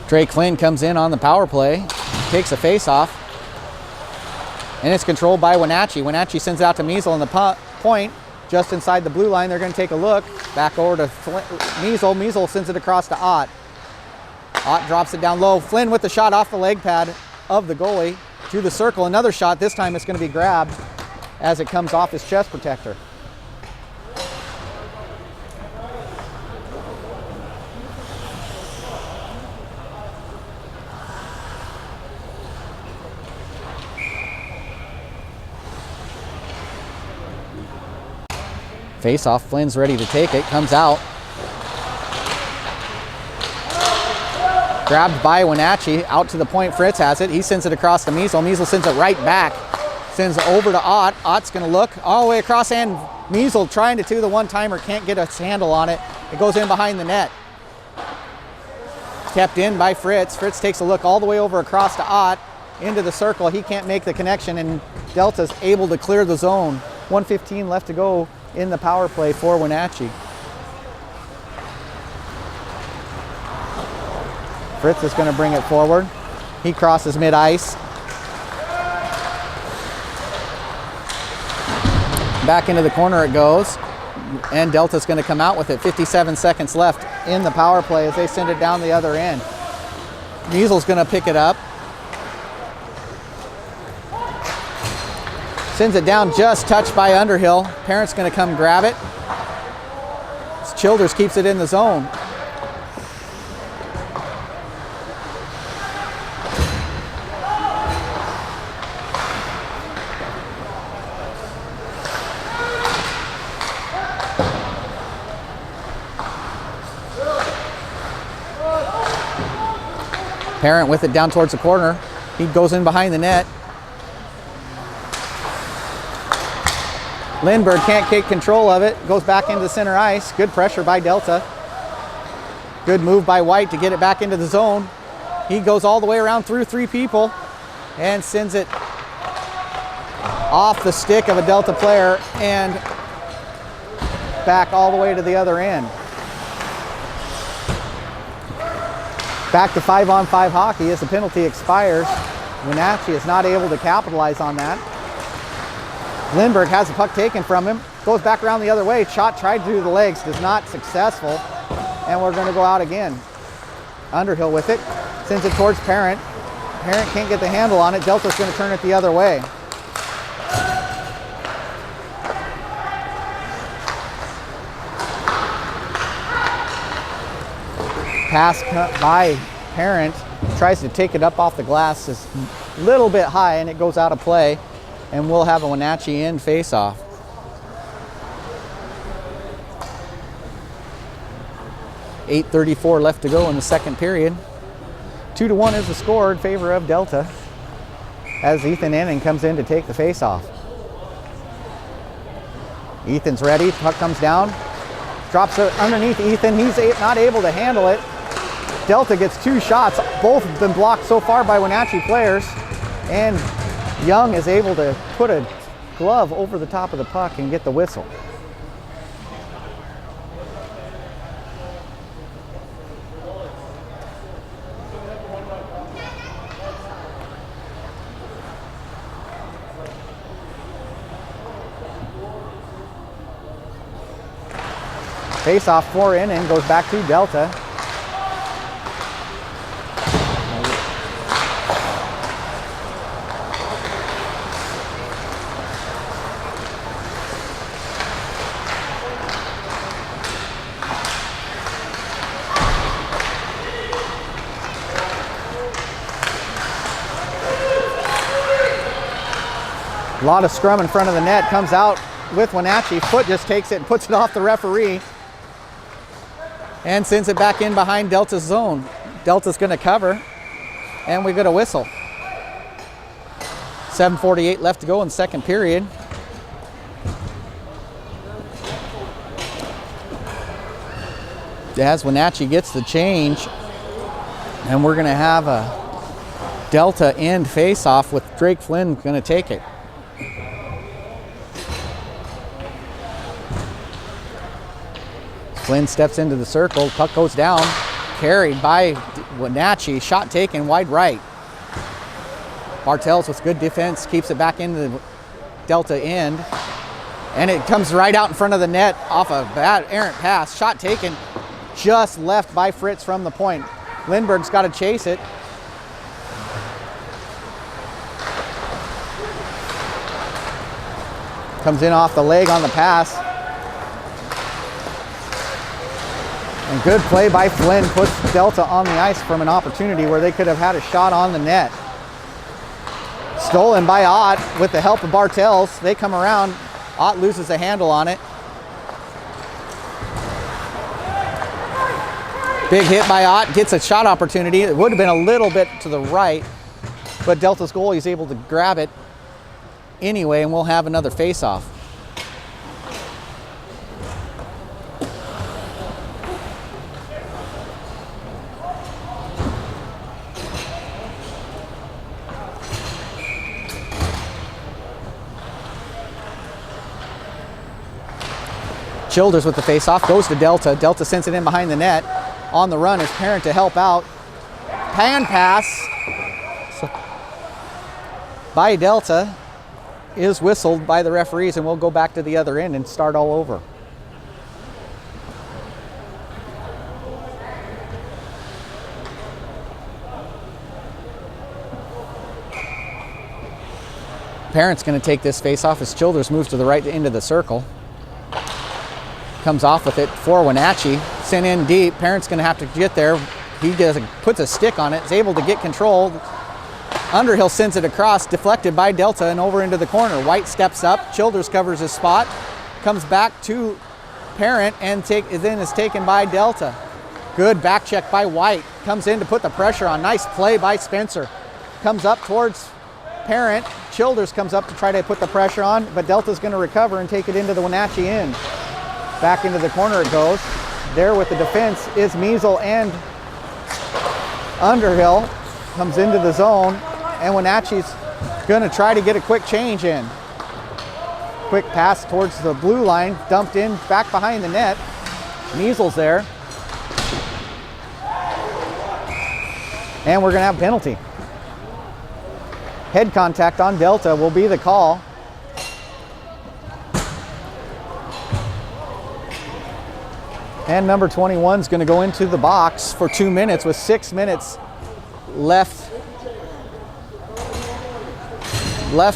Drake Flynn comes in on the power play, takes a face-off, and it's controlled by Wenatchee. Wenatchee sends out to Measle on the point, just inside the blue line. They're going to take a look. Back over to Measle. Measle sends it across to Ott. Ott drops it down low. Flynn with the shot off the leg pad of the goalie to the circle. Another shot. This time it's going to be grabbed as it comes off his chest protector. Face off, Flynn's ready to take it, comes out. Grabbed by Wenatchee, out to the point, Fritz has it. He sends it across to Measle. Measle sends it right back. Sends it over to Ott. Ott's gonna look all the way across, and Measle trying to do the one-timer, can't get a handle on it. It goes in behind the net. Kept in by Fritz. Fritz takes a look all the way over across to Ott, into the circle. He can't make the connection, and Delta's able to clear the zone. 1:15 left to go in the power play for Wenatchee. Fritz is going to bring it forward. He crosses mid-ice. Back into the corner it goes. And Delta's going to come out with it. 57 seconds left in the power play as they send it down the other end. Measle's going to pick it up. Sends it down, just touched by Underhill. Parent's going to come grab it. Childers keeps it in the zone. Parent with it down towards the corner. He goes in behind the net. Lindbergh can't take control of it. Goes back into center ice. Good pressure by Delta. Good move by White to get it back into the zone. He goes all the way around through three people and sends it off the stick of a Delta player and back all the way to the other end. Back to 5-on-5 hockey as the penalty expires. Wenatchee is not able to capitalize on that. Lindbergh has the puck taken from him, goes back around the other way. Shot tried to do the legs, does not successful, and we're going to go out again. Underhill with it, sends it towards Parent. Parent can't get the handle on it. Delta's going to turn it the other way. Pass by Parent, tries to take it up off the glass, is a little bit high, and it goes out of play. And we'll have a Wenatchee end face-off. .8:34 left to go in the second period. 2-1 is the score in favor of Delta as Ethan Enning comes in to take the face-off. Ethan's ready, puck comes down, drops it underneath Ethan. He's not able to handle it. Delta gets two shots, both have been blocked so far by Wenatchee players, and Young is able to put a glove over the top of the puck and get the whistle. Face-off for Enning goes back to Delta. A lot of scrum in front of the net, comes out with Wenatchee. Foot just takes it and puts it off the referee and sends it back in behind Delta's zone. Delta's going to cover, and we get a whistle. 7:48 left to go in the second period. As Wenatchee gets the change, and we're going to have a Delta end face-off with Drake Flynn going to take it. Flynn steps into the circle, puck goes down, carried by Wenatchee, shot taken wide right. Bartels with good defense keeps it back into the Delta end, and it comes right out in front of the net off a bad errant pass. Shot taken just left by Fritz from the point. Lindbergh's got to chase it. Comes in off the leg on the pass. And good play by Flynn puts Delta on the ice from an opportunity where they could have had a shot on the net. Stolen by Ott with the help of Bartels. They come around. Ott loses the handle on it. Big hit by Ott, gets a shot opportunity. It would have been a little bit to the right, but Delta's goalie is able to grab it anyway, and we'll have another face-off. Childears with the face-off, goes to Delta. Delta sends it in behind the net. On the run is Parent to help out. Pan pass by Delta is whistled by the referees, and we'll go back to the other end and start all over. Parent's going to take this face-off as Childears moves to the right end of the circle. Comes off with it for Wenatchee. Sent in deep. Parent's going to have to get there. He puts a stick on it. Is able to get control. Underhill sends it across, deflected by Delta and over into the corner. White steps up. Childears covers his spot. Comes back to Parent and then is taken by Delta. Good back check by White. Comes in to put the pressure on. Nice play by Spencer. Comes up towards Parent. Childears comes up to try to put the pressure on, but Delta's going to recover and take it into the Wenatchee end. Back into the corner it goes. There with the defense is Measle and Underhill. Comes into the zone, and Wenatchee's going to try to get a quick change in. Quick pass towards the blue line, dumped in back behind the net. Measle's there. And we're going to have a penalty. Head contact on Delta will be the call. And number 21 is going to go into the box for 2 minutes with 6 minutes left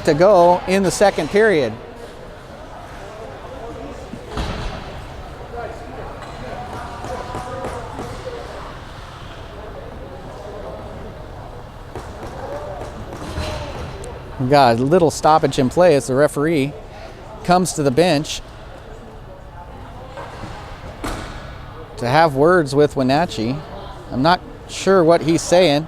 to go in the second period. We've got a little stoppage in play as the referee comes to the bench to have words with Wenatchee. I'm not sure what he's saying.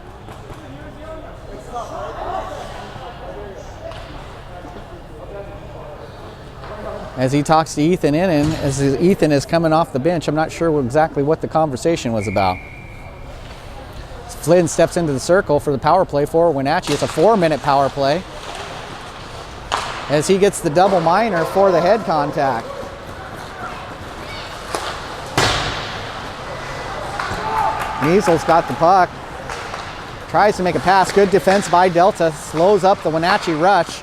As he talks to Ethan in, and as Ethan is coming off the bench, I'm not sure exactly what the conversation was about. Flynn steps into the circle for the power play for Wenatchee. It's a 4-minute power play as he gets the double minor for the head contact. Measle's got the puck, tries to make a pass. Good defense by Delta, slows up the Wenatchee rush,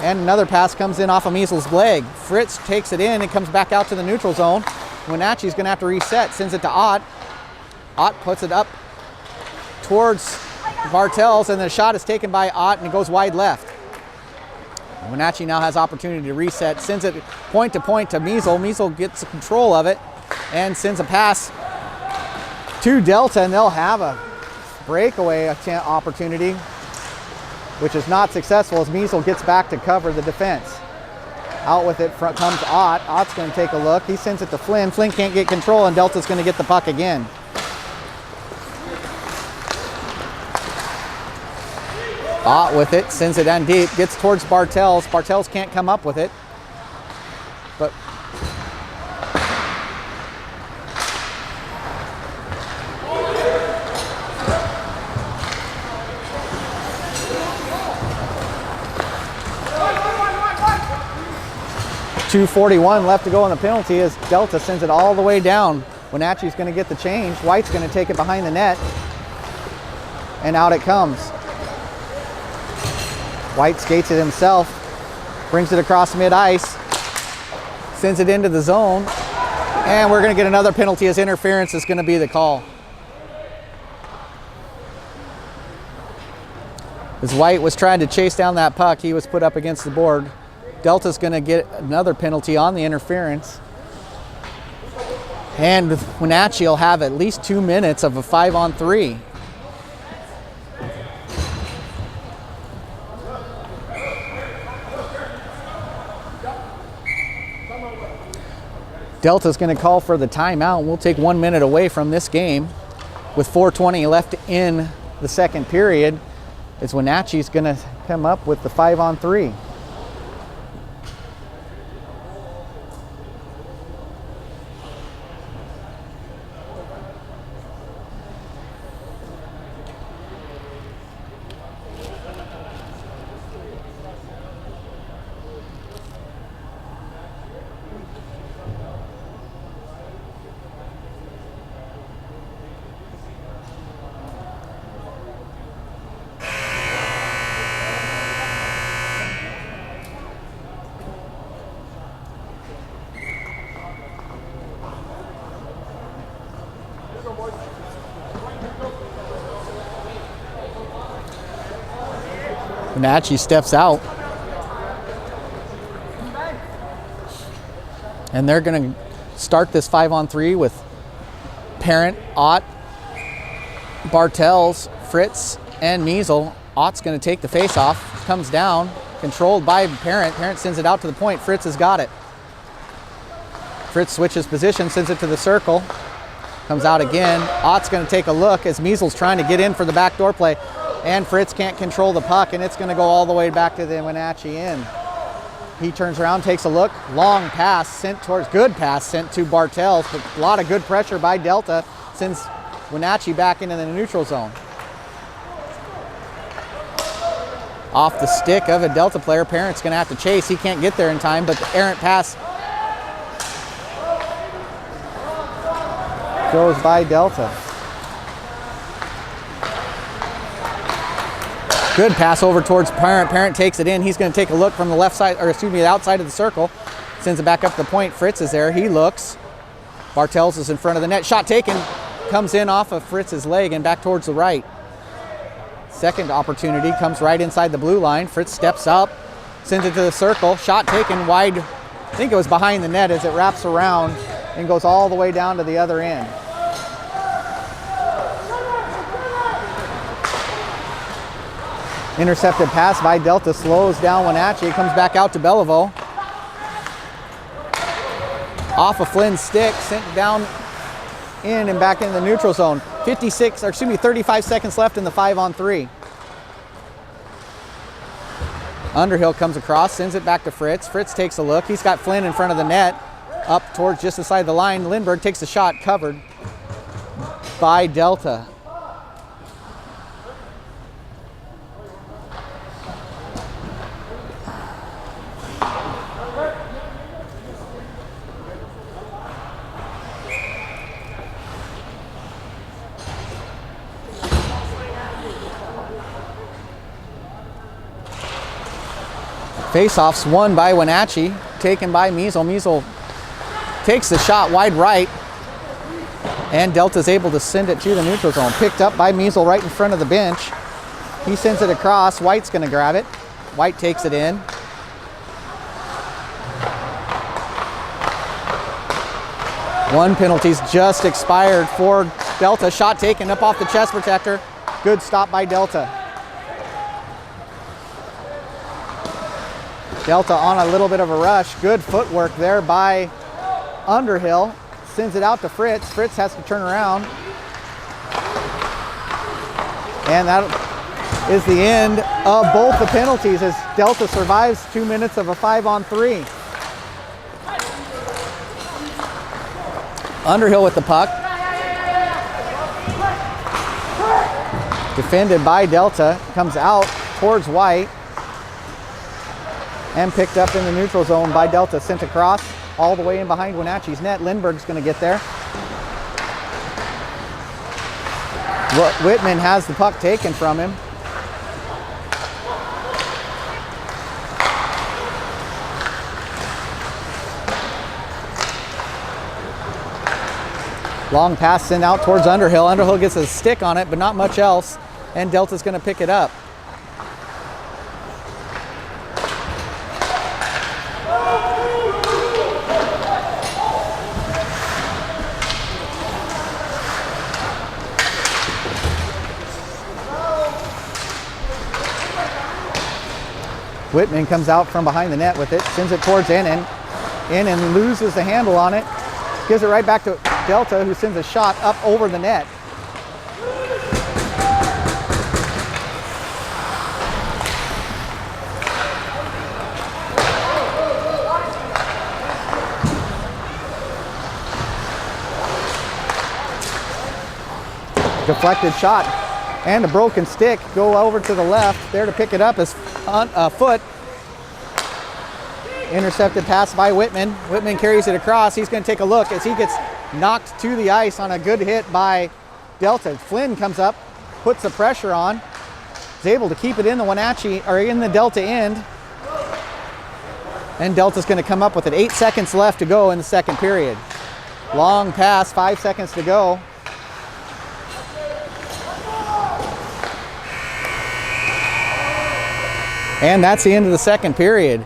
and another pass comes in off of Measle's leg. Fritz takes it in and comes back out to the neutral zone. Wenatchee's going to have to reset, sends it to Ott. Ott puts it up towards Bartels, and the shot is taken by Ott and it goes wide left. Wenatchee now has opportunity to reset, sends it point to Measle. Measle gets control of it and sends a pass to Delta, and they'll have a breakaway opportunity, which is not successful as Measle gets back to cover the defense. Out with it comes Ott. Ott's going to take a look. He sends it to Flynn. Flynn can't get control, and Delta's going to get the puck again. Ott with it, sends it down deep, gets towards Bartels. Bartels can't come up with it, but .241 left to go on the penalty as Delta sends it all the way down. Wenatchee's going to get the change. White's going to take it behind the net, and out it comes. White skates it himself, brings it across mid-ice, sends it into the zone, and we're going to get another penalty as interference is going to be the call. As White was trying to chase down that puck, he was put up against the board. Delta's going to get another penalty on the interference. And Wenatchee will have at least 2 minutes of a 5-on-3. Delta's going to call for the timeout. We'll take 1 minute away from this game. With 4:20 left in the second period, it's Wenatchee's going to come up with the 5-on-3. Wenatchee steps out. And they're going to start this 5-on-3 with Parent, Ott, Bartels, Fritz, and Measle. Ott's going to take the face-off. Comes down, controlled by Parent. Parent sends it out to the point. Fritz has got it. Fritz switches position, sends it to the circle. Comes out again. Ott's going to take a look as Measle's trying to get in for the backdoor play. And Fritz can't control the puck, and it's going to go all the way back to the Wenatchee end. He turns around, takes a look. Long pass sent towards, good pass sent to Bartels, but a lot of good pressure by Delta sends Wenatchee back into the neutral zone. Off the stick of a Delta player, Parent's going to have to chase. He can't get there in time, but the errant pass goes by Delta. Good pass over towards Parent. Parent takes it in. He's going to take a look from the left side, or excuse me, the outside of the circle. Sends it back up the point. Fritz is there. He looks. Bartels is in front of the net. Shot taken. Comes in off of Fritz's leg and back towards the right. Second opportunity comes right inside the blue line. Fritz steps up, sends it to the circle. Shot taken wide. I think it was behind the net as it wraps around and goes all the way down to the other end. Intercepted pass by Delta, slows down Wenatchee, comes back out to Belleville. Off of Flynn's stick, sent down in and back in the neutral zone. 35 seconds left in the 5-on-3. Underhill comes across, sends it back to Fritz. Fritz takes a look. He's got Flynn in front of the net, up towards just the side of the line. Lindbergh takes a shot, covered by Delta. Face-offs won by Wenatchee, taken by Measle. Measle takes the shot wide right, and Delta's able to send it to the neutral zone. Picked up by Measle right in front of the bench. He sends it across. White's going to grab it. White takes it in. One penalty's just expired for Delta. Shot taken up off the chest protector. Good stop by Delta. Delta on a little bit of a rush. Good footwork there by Underhill. Sends it out to Fritz. Fritz has to turn around. And that is the end of both the penalties as Delta survives 2 minutes of a 5-on-3. Underhill with the puck. Defended by Delta. Comes out towards White. And picked up in the neutral zone by Delta. Sent across all the way in behind Wenatchee's net. Lindbergh's going to get there. Whitman has the puck taken from him. Long pass sent out towards Underhill. Underhill gets a stick on it, but not much else. And Delta's going to pick it up. Whitman comes out from behind the net with it, sends it towards Innan. Innan loses the handle on it, Gives it right back to Delta, who sends a shot up over the net. Deflected shot and a broken stick. Go over to the left. There to pick it up is Foot. Intercepted pass by Whitman. Whitman carries it across. He's going to take a look as he gets knocked to the ice on a good hit by Delta. Flynn comes up, puts the pressure on, is able to keep it in the Wenatchee, or in the Delta end. And Delta's going to come up with it. 8 seconds left to go in the second period. Long pass, 5 seconds to go. And that's the end of the second period.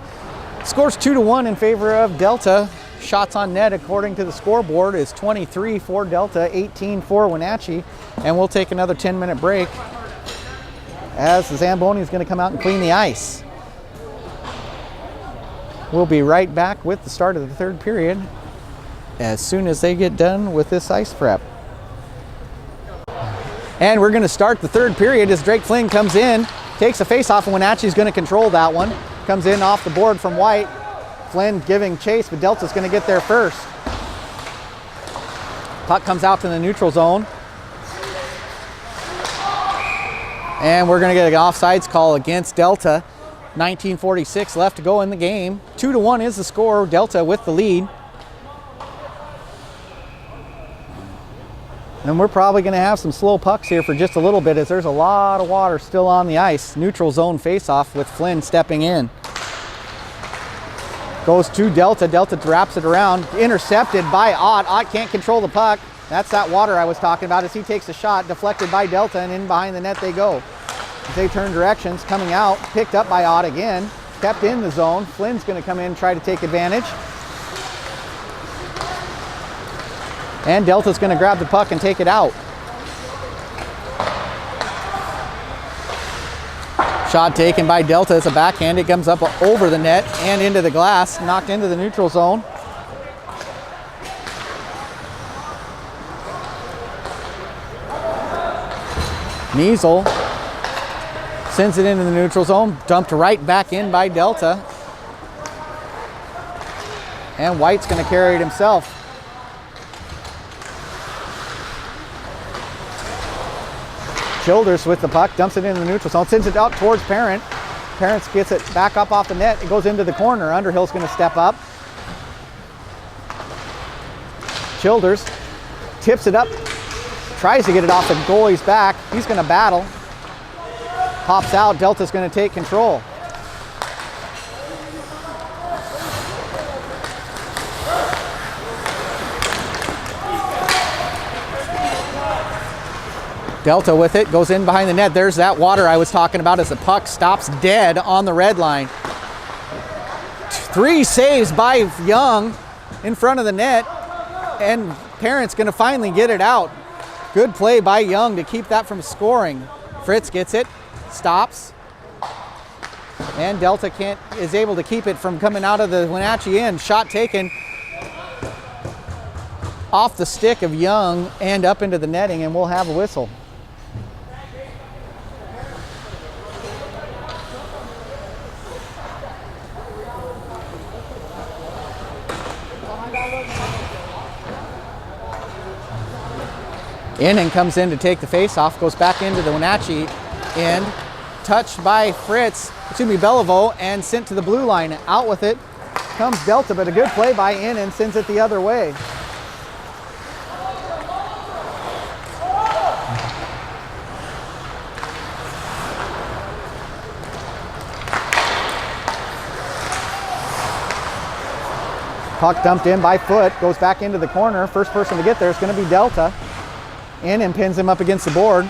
Score's 2-1 in favor of Delta. Shots on net, according to the scoreboard, is 23 for Delta, 18 for Wenatchee. And we'll take another 10-minute break as the Zamboni is going to come out and clean the ice. We'll be right back with the start of the third period as soon as they get done with this ice prep. And we're going to start the third period as Drake Flynn comes in. Takes a face-off, and Wenatchee's going to control that one. Comes in off the board from White. Flynn giving chase, but Delta's going to get there first. Puck comes out to the neutral zone. And we're going to get an offsides call against Delta. 19:46 left to go in the game. 2-1 is the score. Delta with the lead. And we're probably going to have some slow pucks here for just a little bit as there's a lot of water still on the ice. Neutral zone face-off with Flynn stepping in. Goes to Delta. Delta wraps it around. Intercepted by Ott. Ott can't control the puck. That's that water I was talking about as he takes a shot. Deflected by Delta, and in behind the net they go. As they turn directions, coming out. Picked up by Ott again. Kept in the zone. Flynn's going to come in and try to take advantage. And Delta's going to grab the puck and take it out. Shot taken by Delta. It's a backhand. It comes up over the net and into the glass. Knocked into the neutral zone. Measle sends it into the neutral zone. Dumped right back in by Delta. And White's going to carry it himself. Childears with the puck, dumps it into the neutral zone, sends it out towards Parent. Parent gets it back up off the net. It goes into the corner. Underhill's going to step up. Childears tips it up, tries to get it off the goalie's back. He's going to battle. Pops out. Delta's going to take control. Delta with it, goes in behind the net. There's that water I was talking about as the puck stops dead on the red line. 3 saves by Young in front of the net, and Parent's going to finally get it out. Good play by Young to keep that from scoring. Fritz gets it, stops, and Delta is able to keep it from coming out of the Wenatchee end. Shot taken off the stick of Young and up into the netting, and we'll have a whistle. Inning comes in to take the face-off, goes back into the Wenatchee end, touched by Beliveau, and sent to the blue line. Out with it comes Delta, but a good play by Inning sends it the other way. Puck dumped in by Foot, goes back into the corner. First person to get there is going to be Delta. And pins him up against the board.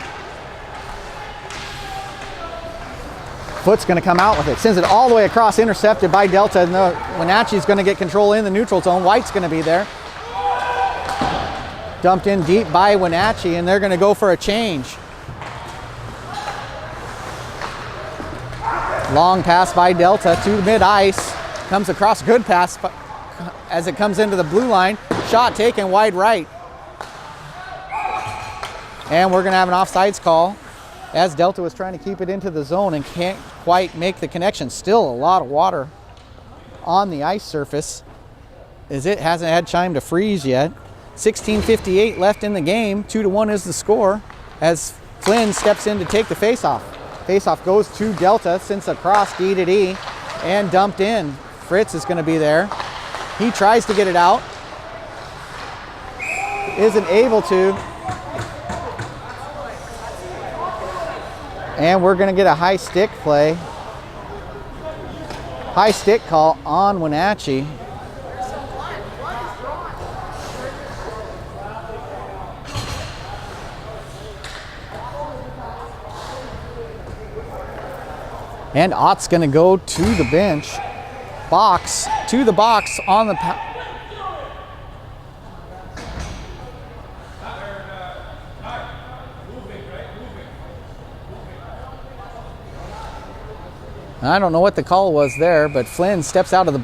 Foot's going to come out with it. Sends it all the way across, intercepted by Delta. And the Wenatchee's going to get control in the neutral zone. White's going to be there. Dumped in deep by Wenatchee, and they're going to go for a change. Long pass by Delta to mid-ice. Comes across, good pass as it comes into the blue line. Shot taken wide right. And we're going to have an offsides call as Delta was trying to keep it into the zone and can't quite make the connection. Still a lot of water on the ice surface as it hasn't had time to freeze yet. 16:58 left in the game. 2-1 is the score as Flynn steps in to take the faceoff. Faceoff goes to Delta, since across D to D and dumped in. Fritz is going to be there. He tries to get it out. Isn't able to. And we're going to get a high stick play. High stick call on Wenatchee. And Ott's going to go to the bench. Box to the box on the I don't know what the call was there, but Flynn steps out of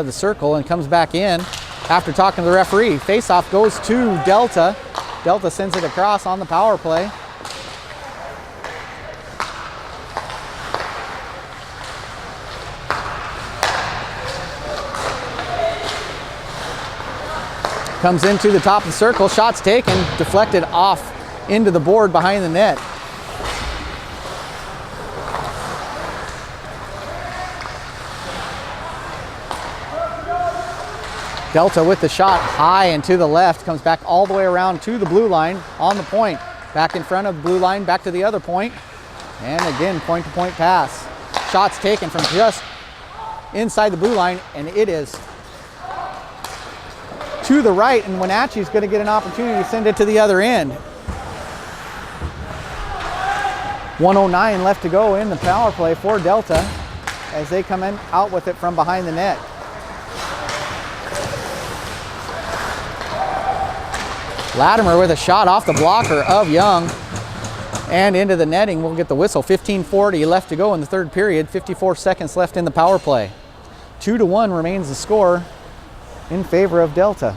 the circle and comes back in after talking to the referee. Faceoff goes to Delta. Delta sends it across on the power play. Comes into the top of the circle, shots taken, deflected off into the board behind the net. Delta with the shot high and to the left, comes back all the way around to the blue line on the point. Back in front of the blue line, back to the other point. And again, point-to-point pass. Shots taken from just inside the blue line, and it is to the right, and Wenatchee's going to get an opportunity to send it to the other end. 1:09 left to go in the power play for Delta as they come in out with it from behind the net. Latimer with a shot off the blocker of Young and into the netting. We'll get the whistle. 15:40 left to go in the third period. 54 seconds left in the power play. 2-1 remains the score in favor of Delta.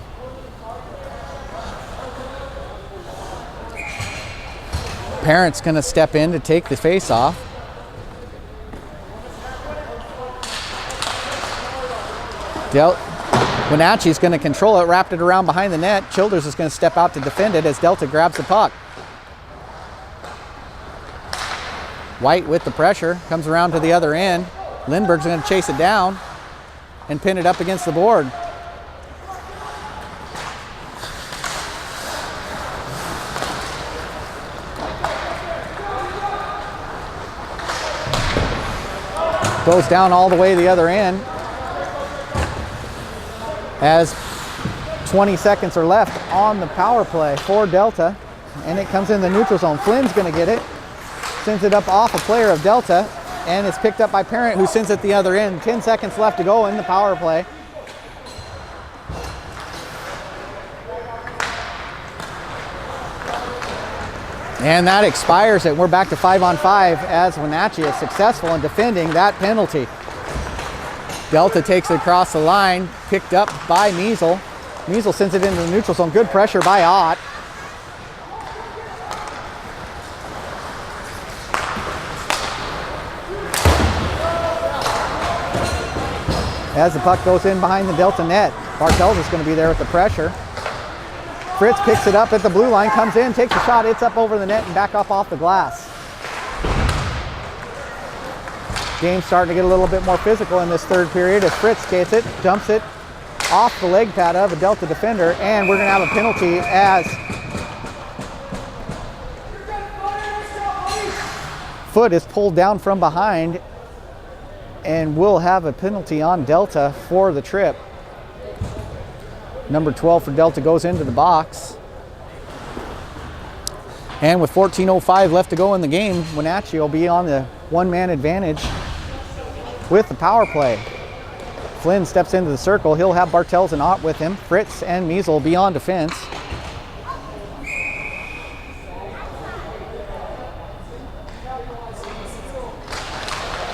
Parent's going to step in to take the face off. Wenatchee's going to control it, wrapped it around behind the net. Childears is going to step out to defend it as Delta grabs the puck. White with the pressure, comes around to the other end. Lindbergh's going to chase it down and pin it up against the board. Goes down all the way to the other end. As 20 seconds are left on the power play for Delta, and it comes in the neutral zone. Flynn's going to get it, sends it up off a player of Delta, and it's picked up by Parent, who sends it the other end. 10 seconds left to go in the power play. And that expires it. We're back to 5-on-5 as Wenatchee is successful in defending that penalty. Delta takes it across the line, picked up by Measle. Measle sends it into the neutral zone. Good pressure by Ott. As the puck goes in behind the Delta net, Bartels is going to be there with the pressure. Fritz picks it up at the blue line, comes in, takes a shot, it's up over the net and back up off the glass. Game's starting to get a little bit more physical in this third period as Fritz skates it, dumps it off the leg pad of a Delta defender, and we're going to have a penalty as foot is pulled down from behind, and we'll have a penalty on Delta for the trip. Number 12 for Delta goes into the box. And with 14:05 left to go in the game, Wenatchee will be on the one-man advantage with the power play. Flynn steps into the circle. He'll have Bartels and Ott with him. Fritz and Measle will be on defense.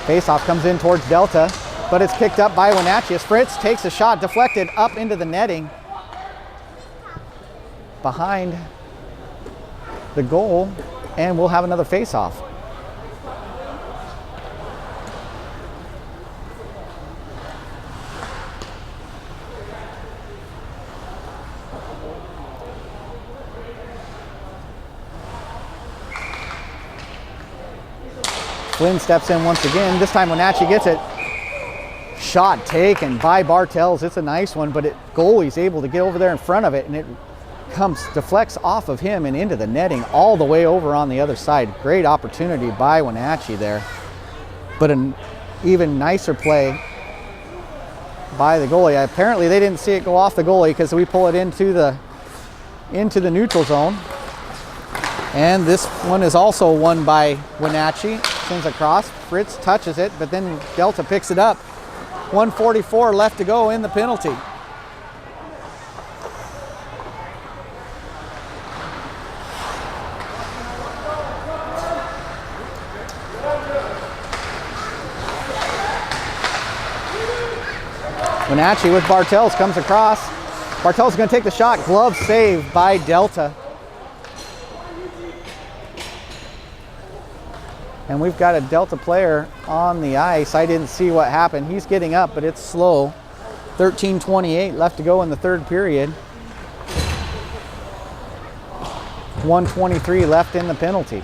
Faceoff comes in towards Delta. but it's picked up by Wenatchee as Fritz takes a shot, deflected up into the netting behind the goal, and we'll have another face-off. Flynn steps in once again. This time Wenatchee gets it. Shot taken by Bartels. It's a nice one, but goalie's able to get over there in front of it, and it deflects off of him and into the netting all the way over on the other side. Great opportunity by Wenatchee there, but an even nicer play by the goalie. Apparently they didn't see it go off the goalie because we pull it into the neutral zone. And this one is also won by Wenatchee. Sends across. Fritz touches it, but then Delta picks it up. 1:44 left to go in the penalty. Wenatchee with Bartels comes across. Bartels is going to take the shot. Glove save by Delta. And we've got a Delta player on the ice. I didn't see what happened. He's getting up, but it's slow. 13:28 left to go in the third period. 1:23 left in the penalty.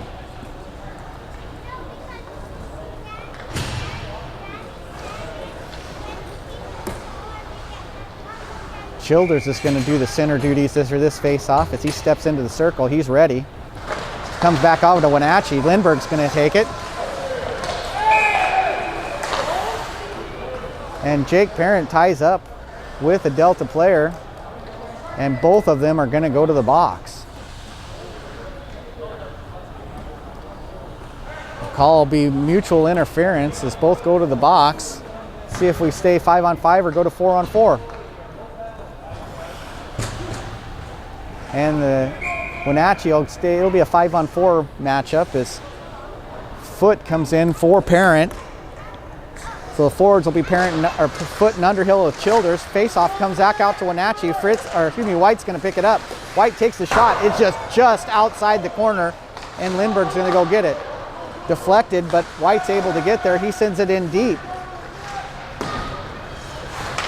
Childears is going to do the center duties for this face-off. As he steps into the circle, he's ready. Comes back out to Wenatchee. Lindbergh's going to take it. And Jake Parent ties up with a Delta player, and both of them are going to go to the box. The call will be mutual interference as both go to the box. See if we stay 5-on-5 or go to 4-on-4. And the Wenatchee will stay. It'll be a 5-on-4 matchup as Foot comes in for Parent. So the forwards will be Foot and Underhill with Childears. Face-off comes back out to Wenatchee. White's going to pick it up. White takes the shot. It's just outside the corner, and Lindbergh's going to go get it. Deflected, but White's able to get there. He sends it in deep.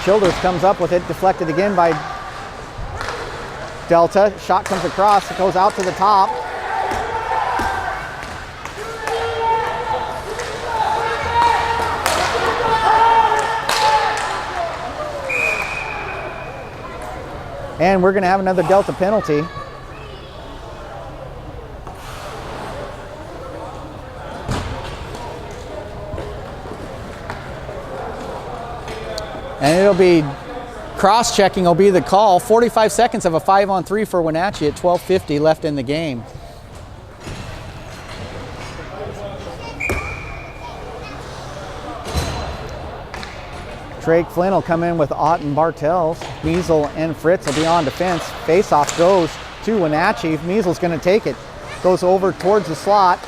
Childears comes up with it. Deflected again by Delta. Shot comes across. It goes out to the top. And we're going to have another Delta penalty. And it'll be cross-checking will be the call. 45 seconds of a 5-on-3 for Wenatchee at 12:50 left in the game. Drake Flynn will come in with Ott and Bartels. Measle and Fritz will be on defense. Face-off goes to Wenatchee. Measle's going to take it. Goes over towards the slot.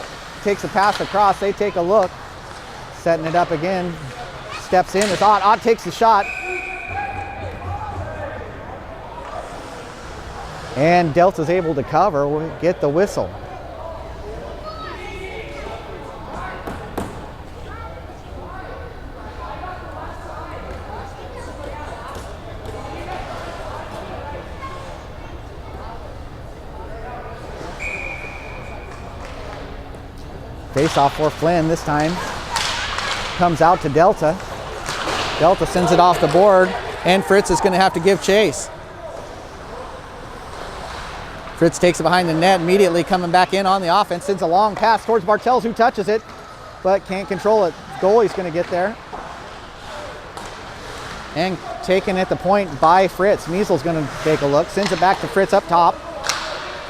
Takes a pass across. They take a look. Setting it up again. Steps in. It's Ott. Ott takes the shot. And Delta's able to cover. We'll get the whistle. Face-off for Flynn this time. Comes out to Delta. Delta sends it off the board, and Fritz is going to have to give chase. Fritz takes it behind the net, immediately coming back in on the offense. Sends a long pass towards Bartels, who touches it, but can't control it. Goalie's going to get there. And taken at the point by Fritz. Measle's going to take a look. Sends it back to Fritz up top.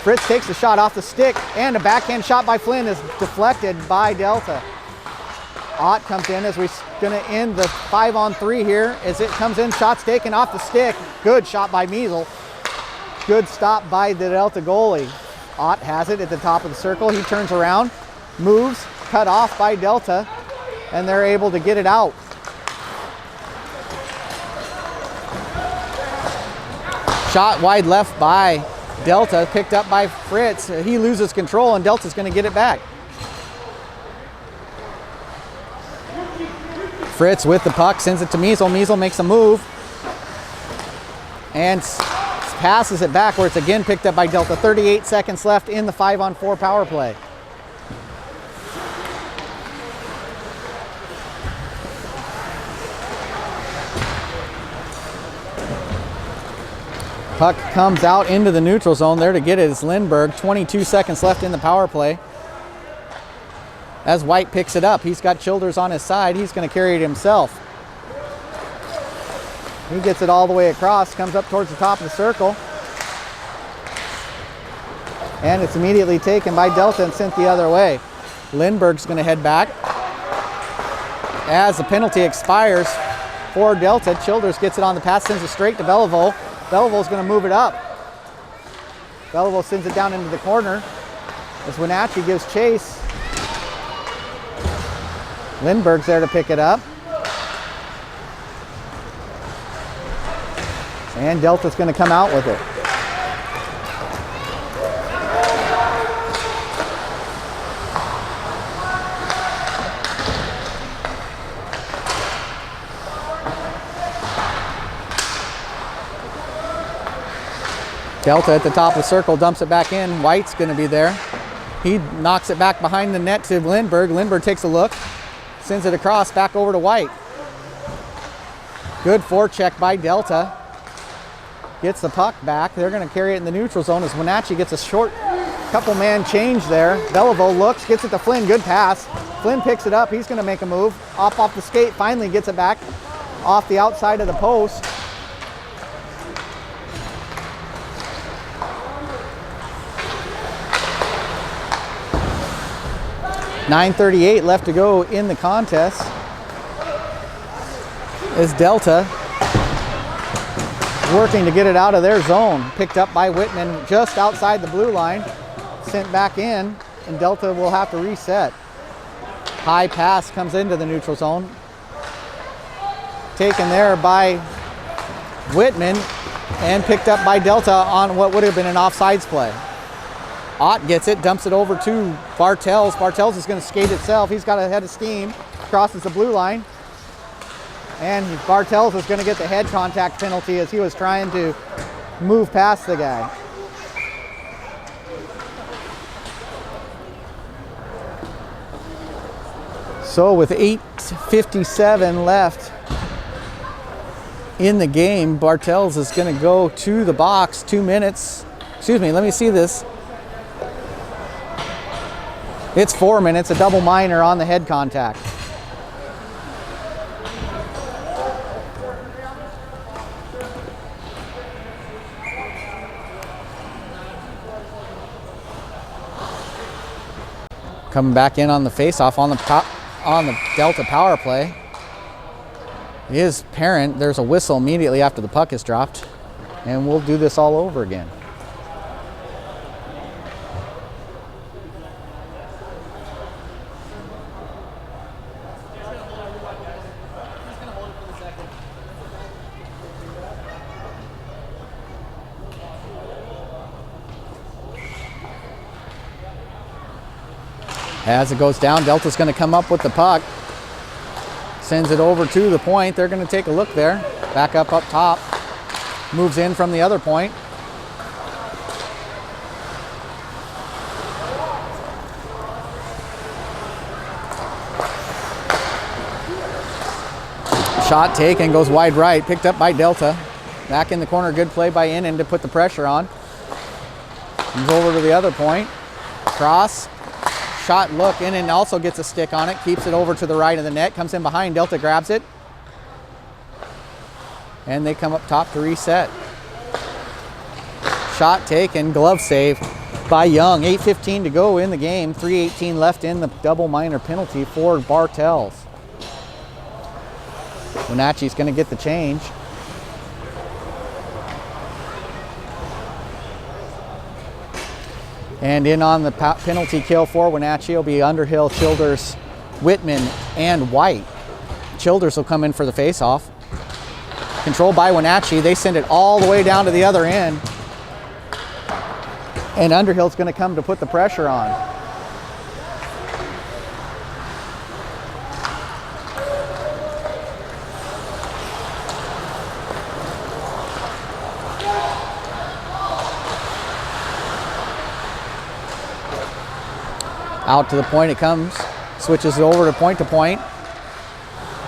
Fritz takes the shot off the stick, and a backhand shot by Flynn is deflected by Delta. Ott comes in as we're going to end the 5-on-3 here. As it comes in, shots taken off the stick. Good shot by Measle. Good stop by the Delta goalie. Ott has it at the top of the circle. He turns around, moves, cut off by Delta, and they're able to get it out. Shot wide left by Delta, picked up by Fritz. He loses control and Delta's going to get it back. Fritz with the puck, sends it to Measle. Measle makes a move and passes it back where it's again picked up by Delta. 38 seconds left in the 5-on-4 power play. Puck comes out into the neutral zone. There to get it is Lindbergh. 22 seconds left in the power play. As White picks it up, he's got Childears on his side. He's going to carry it himself. He gets it all the way across, comes up towards the top of the circle. And it's immediately taken by Delta and sent the other way. Lindbergh's going to head back. As the penalty expires for Delta, Childears gets it on the pass, sends it straight to Belleville. Belleville's going to move it up. Belleville sends it down into the corner as Wenatchee gives chase. Lindbergh's there to pick it up. And Delta's going to come out with it. Delta at the top of the circle, dumps it back in. White's going to be there. He knocks it back behind the net to Lindbergh. Lindbergh takes a look, sends it across, back over to White. Good forecheck by Delta. Gets the puck back. They're going to carry it in the neutral zone as Wenatchee gets a short couple-man change there. Belleville looks, gets it to Flynn. Good pass. Flynn picks it up. He's going to make a move. Off the skate, finally gets it back off the outside of the post. .938 left to go in the contest as Delta working to get it out of their zone. Picked up by Whitman just outside the blue line. Sent back in, and Delta will have to reset. High pass comes into the neutral zone. Taken there by Whitman and picked up by Delta on what would have been an offsides play. Ott gets it, dumps it over to Bartels. Bartels is going to skate itself. He's got a head of steam, crosses the blue line. And Bartels is going to get the head contact penalty as he was trying to move past the guy. So with 8:57 left in the game, Bartels is going to go to the box. 2 minutes. Excuse me, let me see this. It's 4 minutes, a double minor on the head contact. Coming back in on the face-off on the Delta power play is Parent. There's a whistle immediately after the puck is dropped, and we'll do this all over again. As it goes down, Delta's going to come up with the puck. Sends it over to the point. They're going to take a look there. Back up top. Moves in from the other point. Shot taken, goes wide right. Picked up by Delta. Back in the corner, good play by Innan to put the pressure on. Comes over to the other point. Cross. Shot look in and also gets a stick on it, keeps it over to the right of the net, comes in behind, Delta grabs it, and they come up top to reset. Shot taken, glove save by Young. 8:15 to go in the game, 3:18 left in the double minor penalty for Bartels. Wenatchee's going to get the change. And in on the penalty kill for Wenatchee will be Underhill, Childears, Whitman, and White. Childears will come in for the face-off. Controlled by Wenatchee. They send it all the way down to the other end. And Underhill's going to come to put the pressure on. Out to the point it comes. Switches it over to point.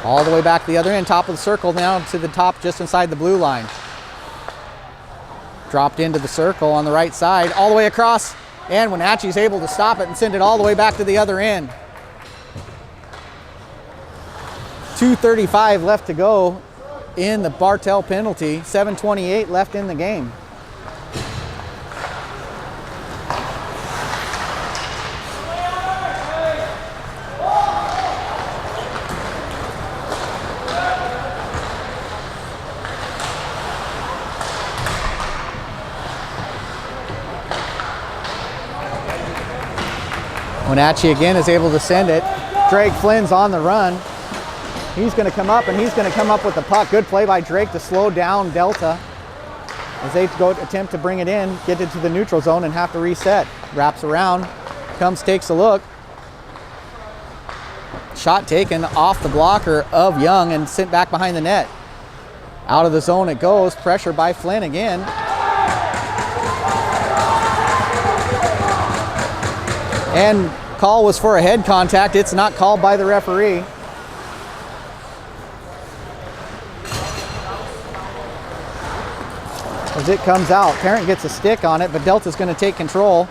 All the way back to the other end, top of the circle now to the top just inside the blue line. Dropped into the circle on the right side, all the way across, and Wenatchee's able to stop it and send it all the way back to the other end. 2:35 left to go in the Bartell penalty, 7:28 left in the game. Wenatchee again is able to send it. Drake Flynn's on the run. He's going to come up, and he's going to come up with the puck. Good play by Drake to slow down Delta as they go attempt to bring it in, get it to the neutral zone, and have to reset. Wraps around, comes, takes a look. Shot taken off the blocker of Young and sent back behind the net. Out of the zone it goes. Pressure by Flynn again. And call was for a head contact. It's not called by the referee. As it comes out, Parent gets a stick on it, but Delta's going to take control.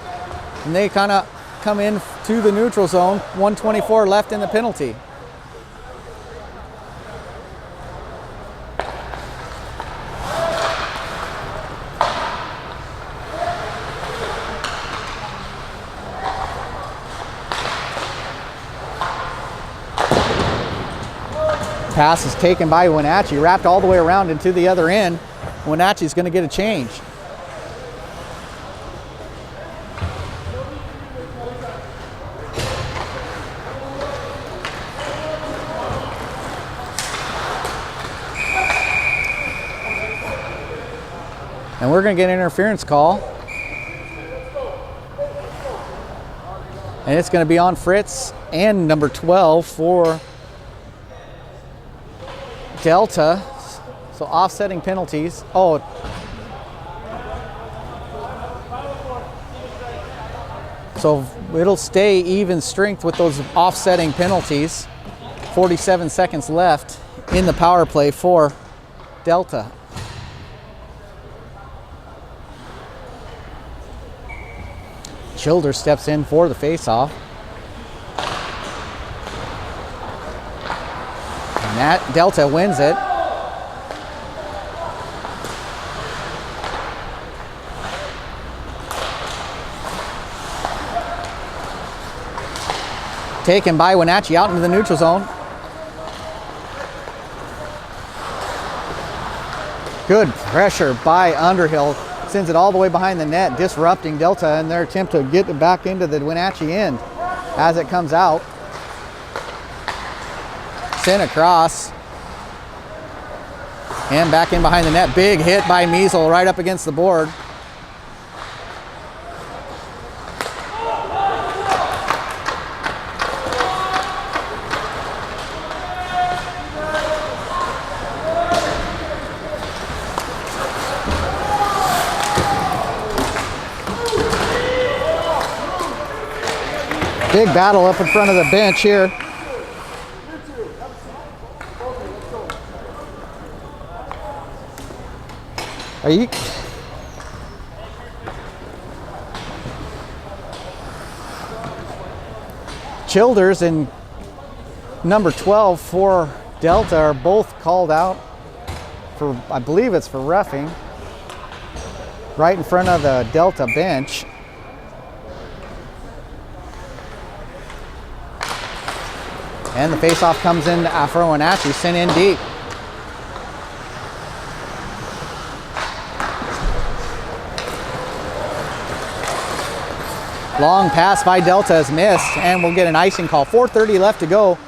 And they kind of come in to the neutral zone. 1:24 left in the penalty. Pass is taken by Wenatchee, wrapped all the way around into the other end. Wenatchee's going to get a change. And we're going to get an interference call. And it's going to be on Fritz and number 12 for Delta. So offsetting penalties. Oh. So it'll stay even strength with those offsetting penalties. 47 seconds left in the power play for Delta. Childears steps in for the faceoff. And that Delta wins it. Taken by Wenatchee out into the neutral zone. Good pressure by Underhill. Sends it all the way behind the net, disrupting Delta in their attempt to get it back into the Wenatchee end. As it comes out, sent across, and back in behind the net. Big hit by Measle right up against the board. Big battle up in front of the bench here. Are you? Childears and number 12 for Delta are both called out for, I believe it's for roughing, right in front of the Delta bench. And the faceoff comes in for Wenatchee, sent in deep. Long pass by Delta is missed, and we'll get an icing call. 4:30 left to go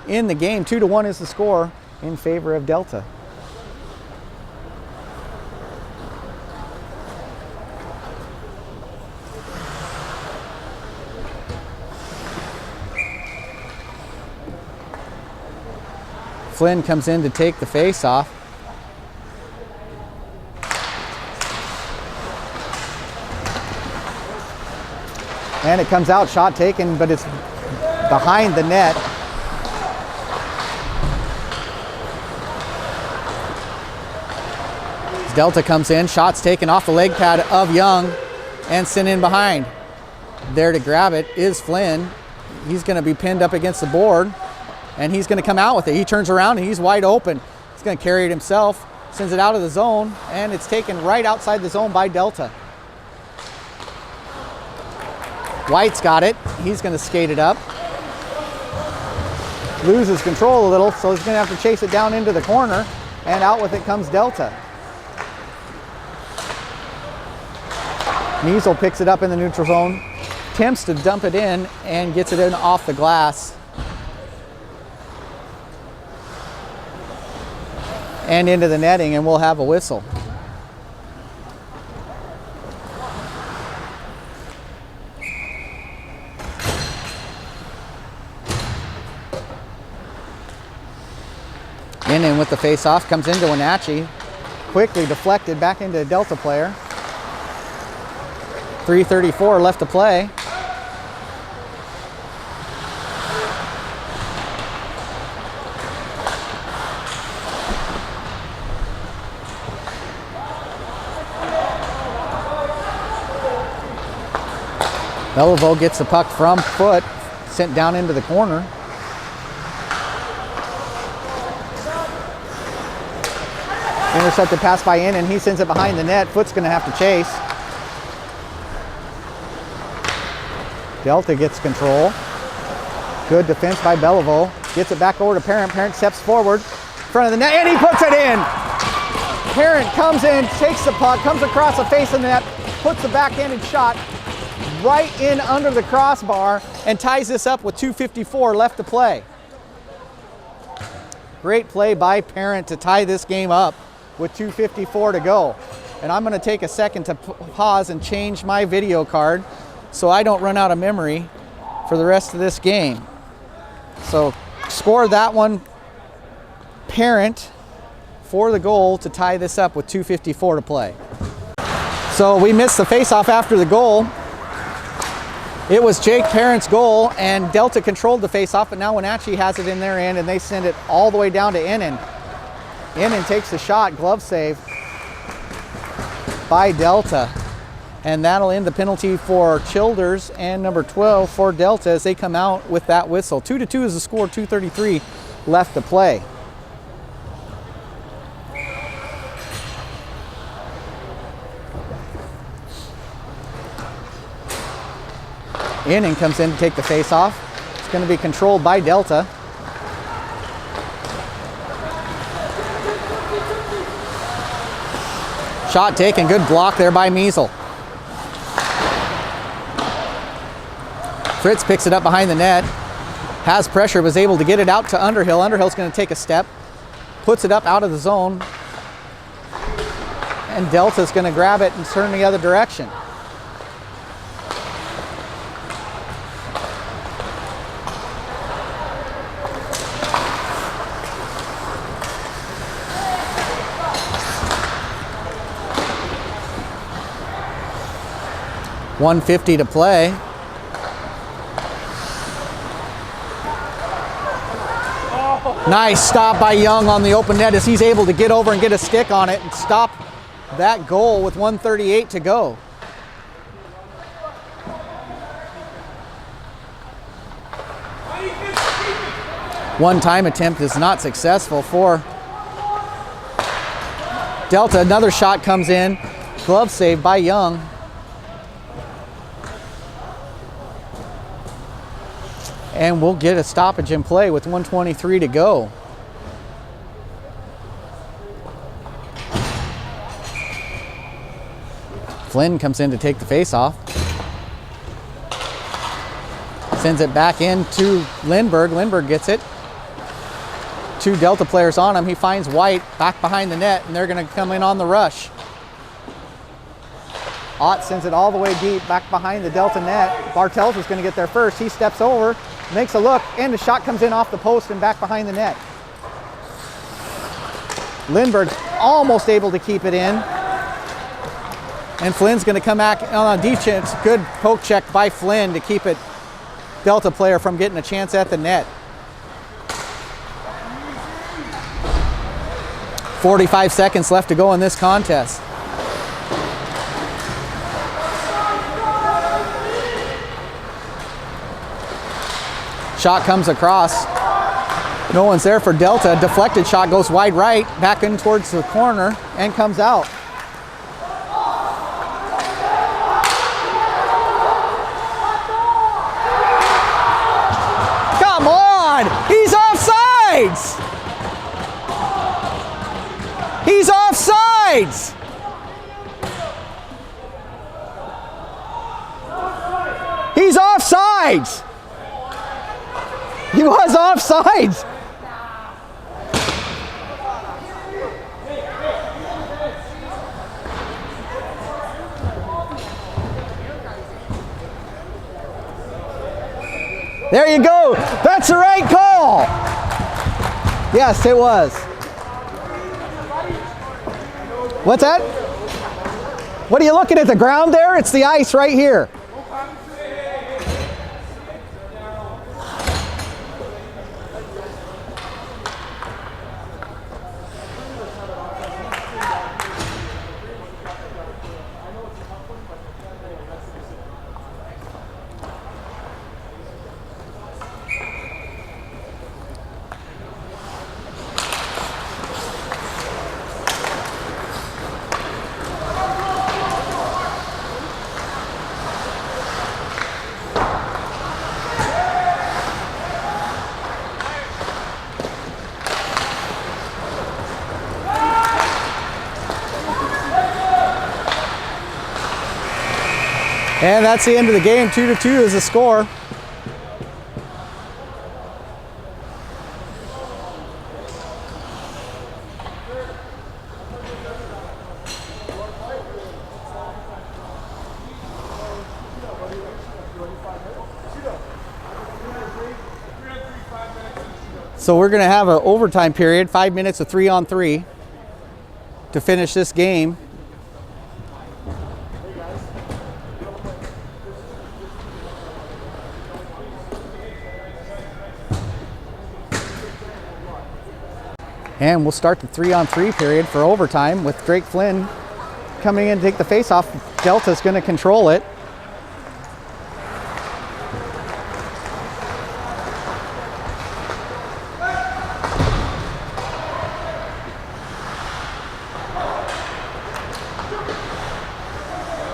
in the game. 2-1 is the score in favor of Delta. Flynn comes in to take the face-off. And it comes out, shot taken, but it's behind the net. Delta comes in, shots taken off the leg pad of Young and sent in behind. There to grab it is Flynn. He's going to be pinned up against the board, and he's going to come out with it. He turns around and he's wide open. He's going to carry it himself, sends it out of the zone, and it's taken right outside the zone by Delta. White's got it. He's going to skate it up. Loses control a little, so he's going to have to chase it down into the corner, and out with it comes Delta. Measle picks it up in the neutral zone, attempts to dump it in, and gets it in off the glass. And into the netting, and we'll have a whistle. In with the face-off, comes into Wenatchee, quickly deflected back into a Delta player. 3:34 left to play. Beliveau gets the puck from foot, sent down into the corner. Intercepted pass by In, and he sends it behind the net. Foot's going to have to chase. Delta gets control. Good defense by Beliveau. Gets it back over to Parent. Parent steps forward, front of the net, and he puts it in. Parent comes in, takes the puck, comes across the face of the net, puts the backhanded shot right in under the crossbar, and ties this up with 2:54 left to play. Great play by Parent to tie this game up with 2:54 to go. And I'm going to take a second to pause and change my video card so I don't run out of memory for the rest of this game. So score that one, Parent, for the goal to tie this up with 2:54 to play. So we missed the face-off after the goal. It was Jake Parent's goal, and Delta controlled the face-off, but now Wenatchee has it in their end, and they send it all the way down to Innan. Innan takes the shot, glove save by Delta. And that'll end the penalty for Childears and number 12 for Delta as they come out with that whistle. 2-2 is the score, 2:33 left to play. Inning comes in to take the face-off. It's going to be controlled by Delta. Shot taken, good block there by Measle. Fritz picks it up behind the net, has pressure, was able to get it out to Underhill. Underhill's going to take a step, puts it up out of the zone, and Delta's going to grab it and turn the other direction. .150 to play. Nice stop by Young on the open net as he's able to get over and get a stick on it and stop that goal with 1:38 to go. One-time attempt is not successful for Delta. Another shot comes in, glove save by Young. And we'll get a stoppage in play with 1:23 to go. Flynn comes in to take the face-off. Sends it back in to Lindbergh. Lindbergh gets it. Two Delta players on him. He finds White back behind the net, and they're going to come in on the rush. Ott sends it all the way deep back behind the Delta net. Bartels is going to get there first. He steps over, makes a look, and the shot comes in off the post and back behind the net. Lindbergh's almost able to keep it in. And Flynn's going to come back on a defense. Good poke check by Flynn to keep it Delta player from getting a chance at the net. 45 seconds left to go in this contest. Shot comes across. No one's there for Delta. Deflected shot goes wide right, back in towards the corner, and comes out. Come on! He's offsides! He's offsides! He's offsides! He was offsides! There you go. That's the right call. Yes, it was. What's that? What are you looking at, the ground there? It's the ice right here. And that's the end of the game. 2-2 is the score. So we're going to have an overtime period, 5 minutes of 3-on-3 to finish this game. And we'll start the 3-on-3 period for overtime with Drake Flynn coming in to take the face-off. Delta's going to control it.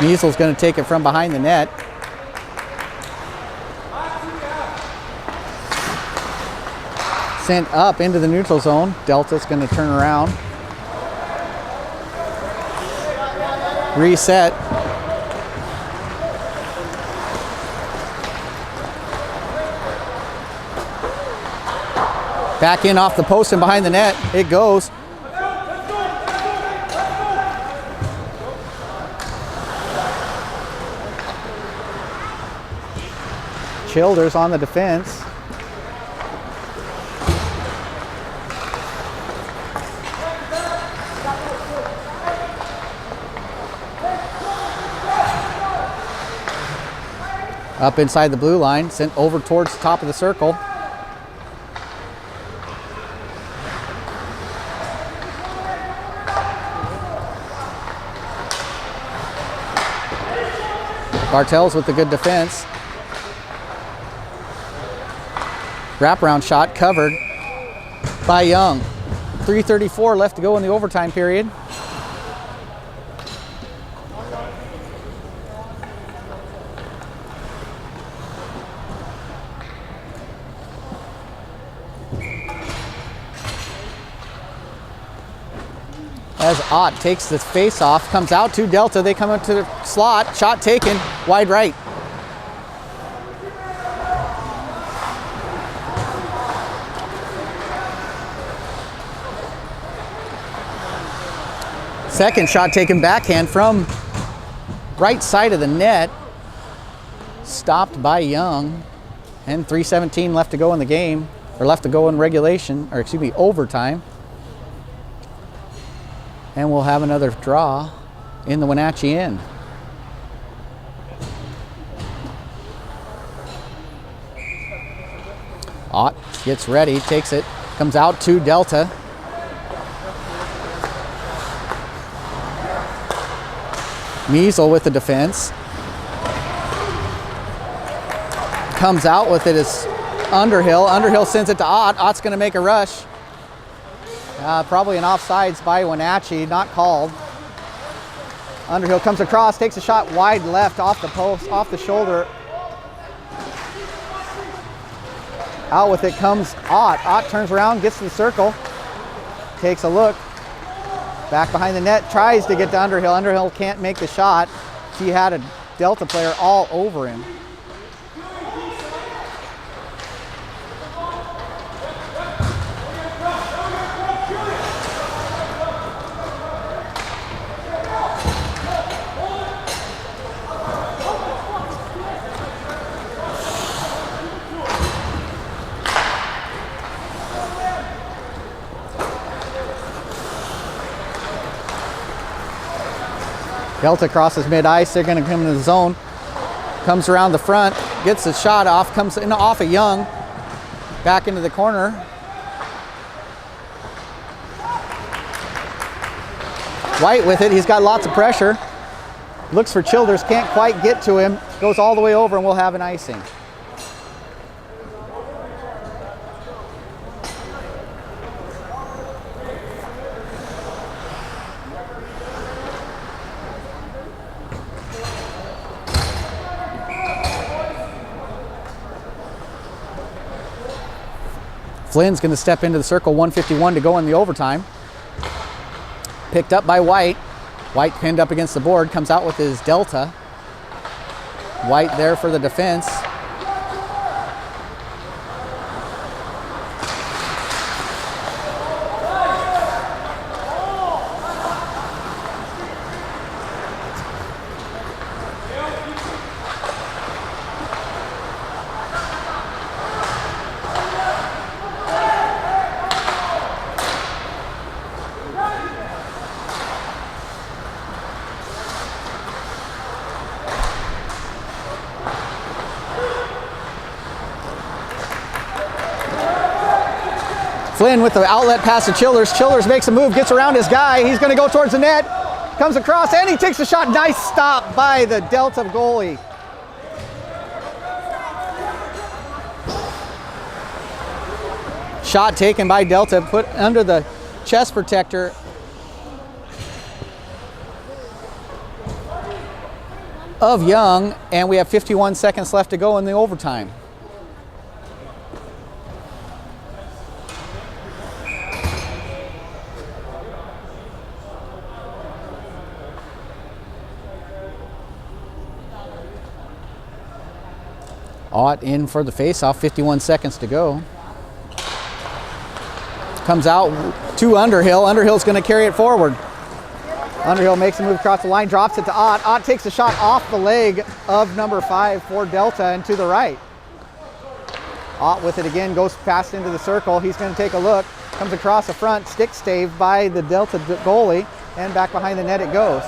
Measl's going to take it from behind the net. Sent up into the neutral zone. Delta's going to turn around. Reset. Back in off the post and behind the net. It goes. Childears on the defense. Up inside the blue line, sent over towards the top of the circle. Bartels with the good defense. Wraparound shot covered by Young. 3:34 left to go in the overtime period. As Ott takes the face off, comes out to Delta. They come into the slot. Shot taken, wide right. Second shot taken backhand from right side of the net. Stopped by Young. And 3:17 left to go in the game, or left to go in regulation, or excuse me, overtime. And we'll have another draw in the Wenatchee Inn. Ott gets ready, takes it, comes out to Delta. Measle with the defense. Comes out with it is Underhill. Underhill sends it to Ott. Ott's going to make a rush. Probably an offsides by Wenatchee, not called. Underhill comes across, takes a shot wide left off the post, off the shoulder. Out with it comes Ott. Ott turns around, gets to the circle, takes a look. Back behind the net, tries to get to Underhill. Underhill can't make the shot. He had a Delta player all over him. Delta crosses mid-ice. They're going to come into the zone. Comes around the front, gets a shot off, comes in off of Young. Back into the corner. White with it. He's got lots of pressure. Looks for Childears, can't quite get to him. Goes all the way over, and we'll have an icing. Flynn's going to step into the circle, 1:51 to go in the overtime. Picked up by White. White pinned up against the board, comes out with his Delta. White there for the defense. Flynn with the outlet pass to Childears. Childears makes a move, gets around his guy. He's going to go towards the net. Comes across and he takes a shot. Nice stop by the Delta goalie. Shot taken by Delta, put under the chest protector. Of Young, and we have 51 seconds left to go in the overtime. Ott in for the face-off, 51 seconds to go. Comes out to Underhill. Underhill's going to carry it forward. Underhill makes a move across the line, drops it to Ott. Ott takes a shot off the leg of number 5 for Delta and to the right. Ott with it again, goes past into the circle. He's going to take a look. Comes across the front, stick stave by the Delta goalie, and back behind the net it goes.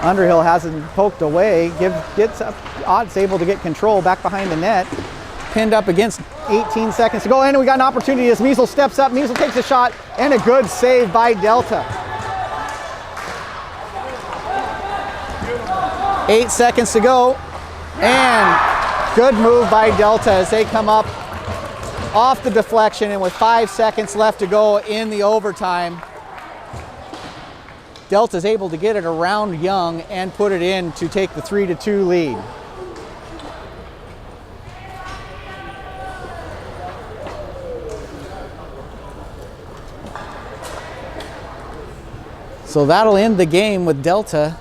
Underhill has it poked away, gets up, Ott's able to get control back behind the net. Pinned up against 18 seconds to go, and we got an opportunity as Measle steps up. Measle takes a shot, and a good save by Delta. 8 seconds to go, and good move by Delta as they come up off the deflection, and with 5 seconds left to go in the overtime, Delta's able to get it around Young and put it in to take the 3-2 lead. So that'll end the game with Delta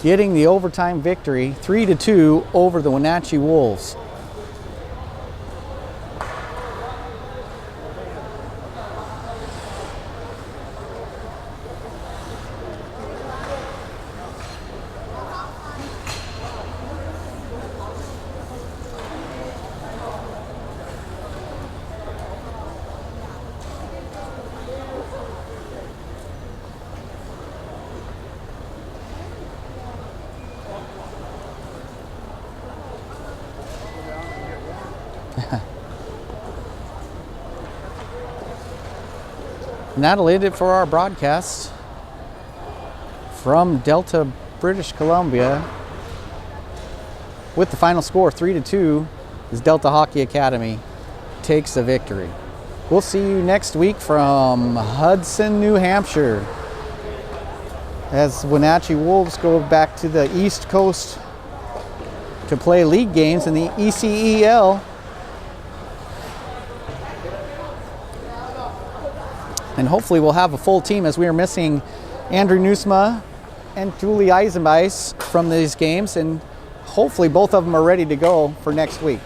getting the overtime victory, 3-2 over the Wenatchee Wolves. And that'll end it for our broadcast from Delta, British Columbia. With the final score 3-2, as Delta Hockey Academy takes the victory. We'll see you next week from Hudson, New Hampshire, as Wenatchee Wolves go back to the East Coast to play league games in the ECEL. And hopefully we'll have a full team, as we are missing Andrew Nusma and Julie Eisenbeis from these games, and hopefully both of them are ready to go for next week.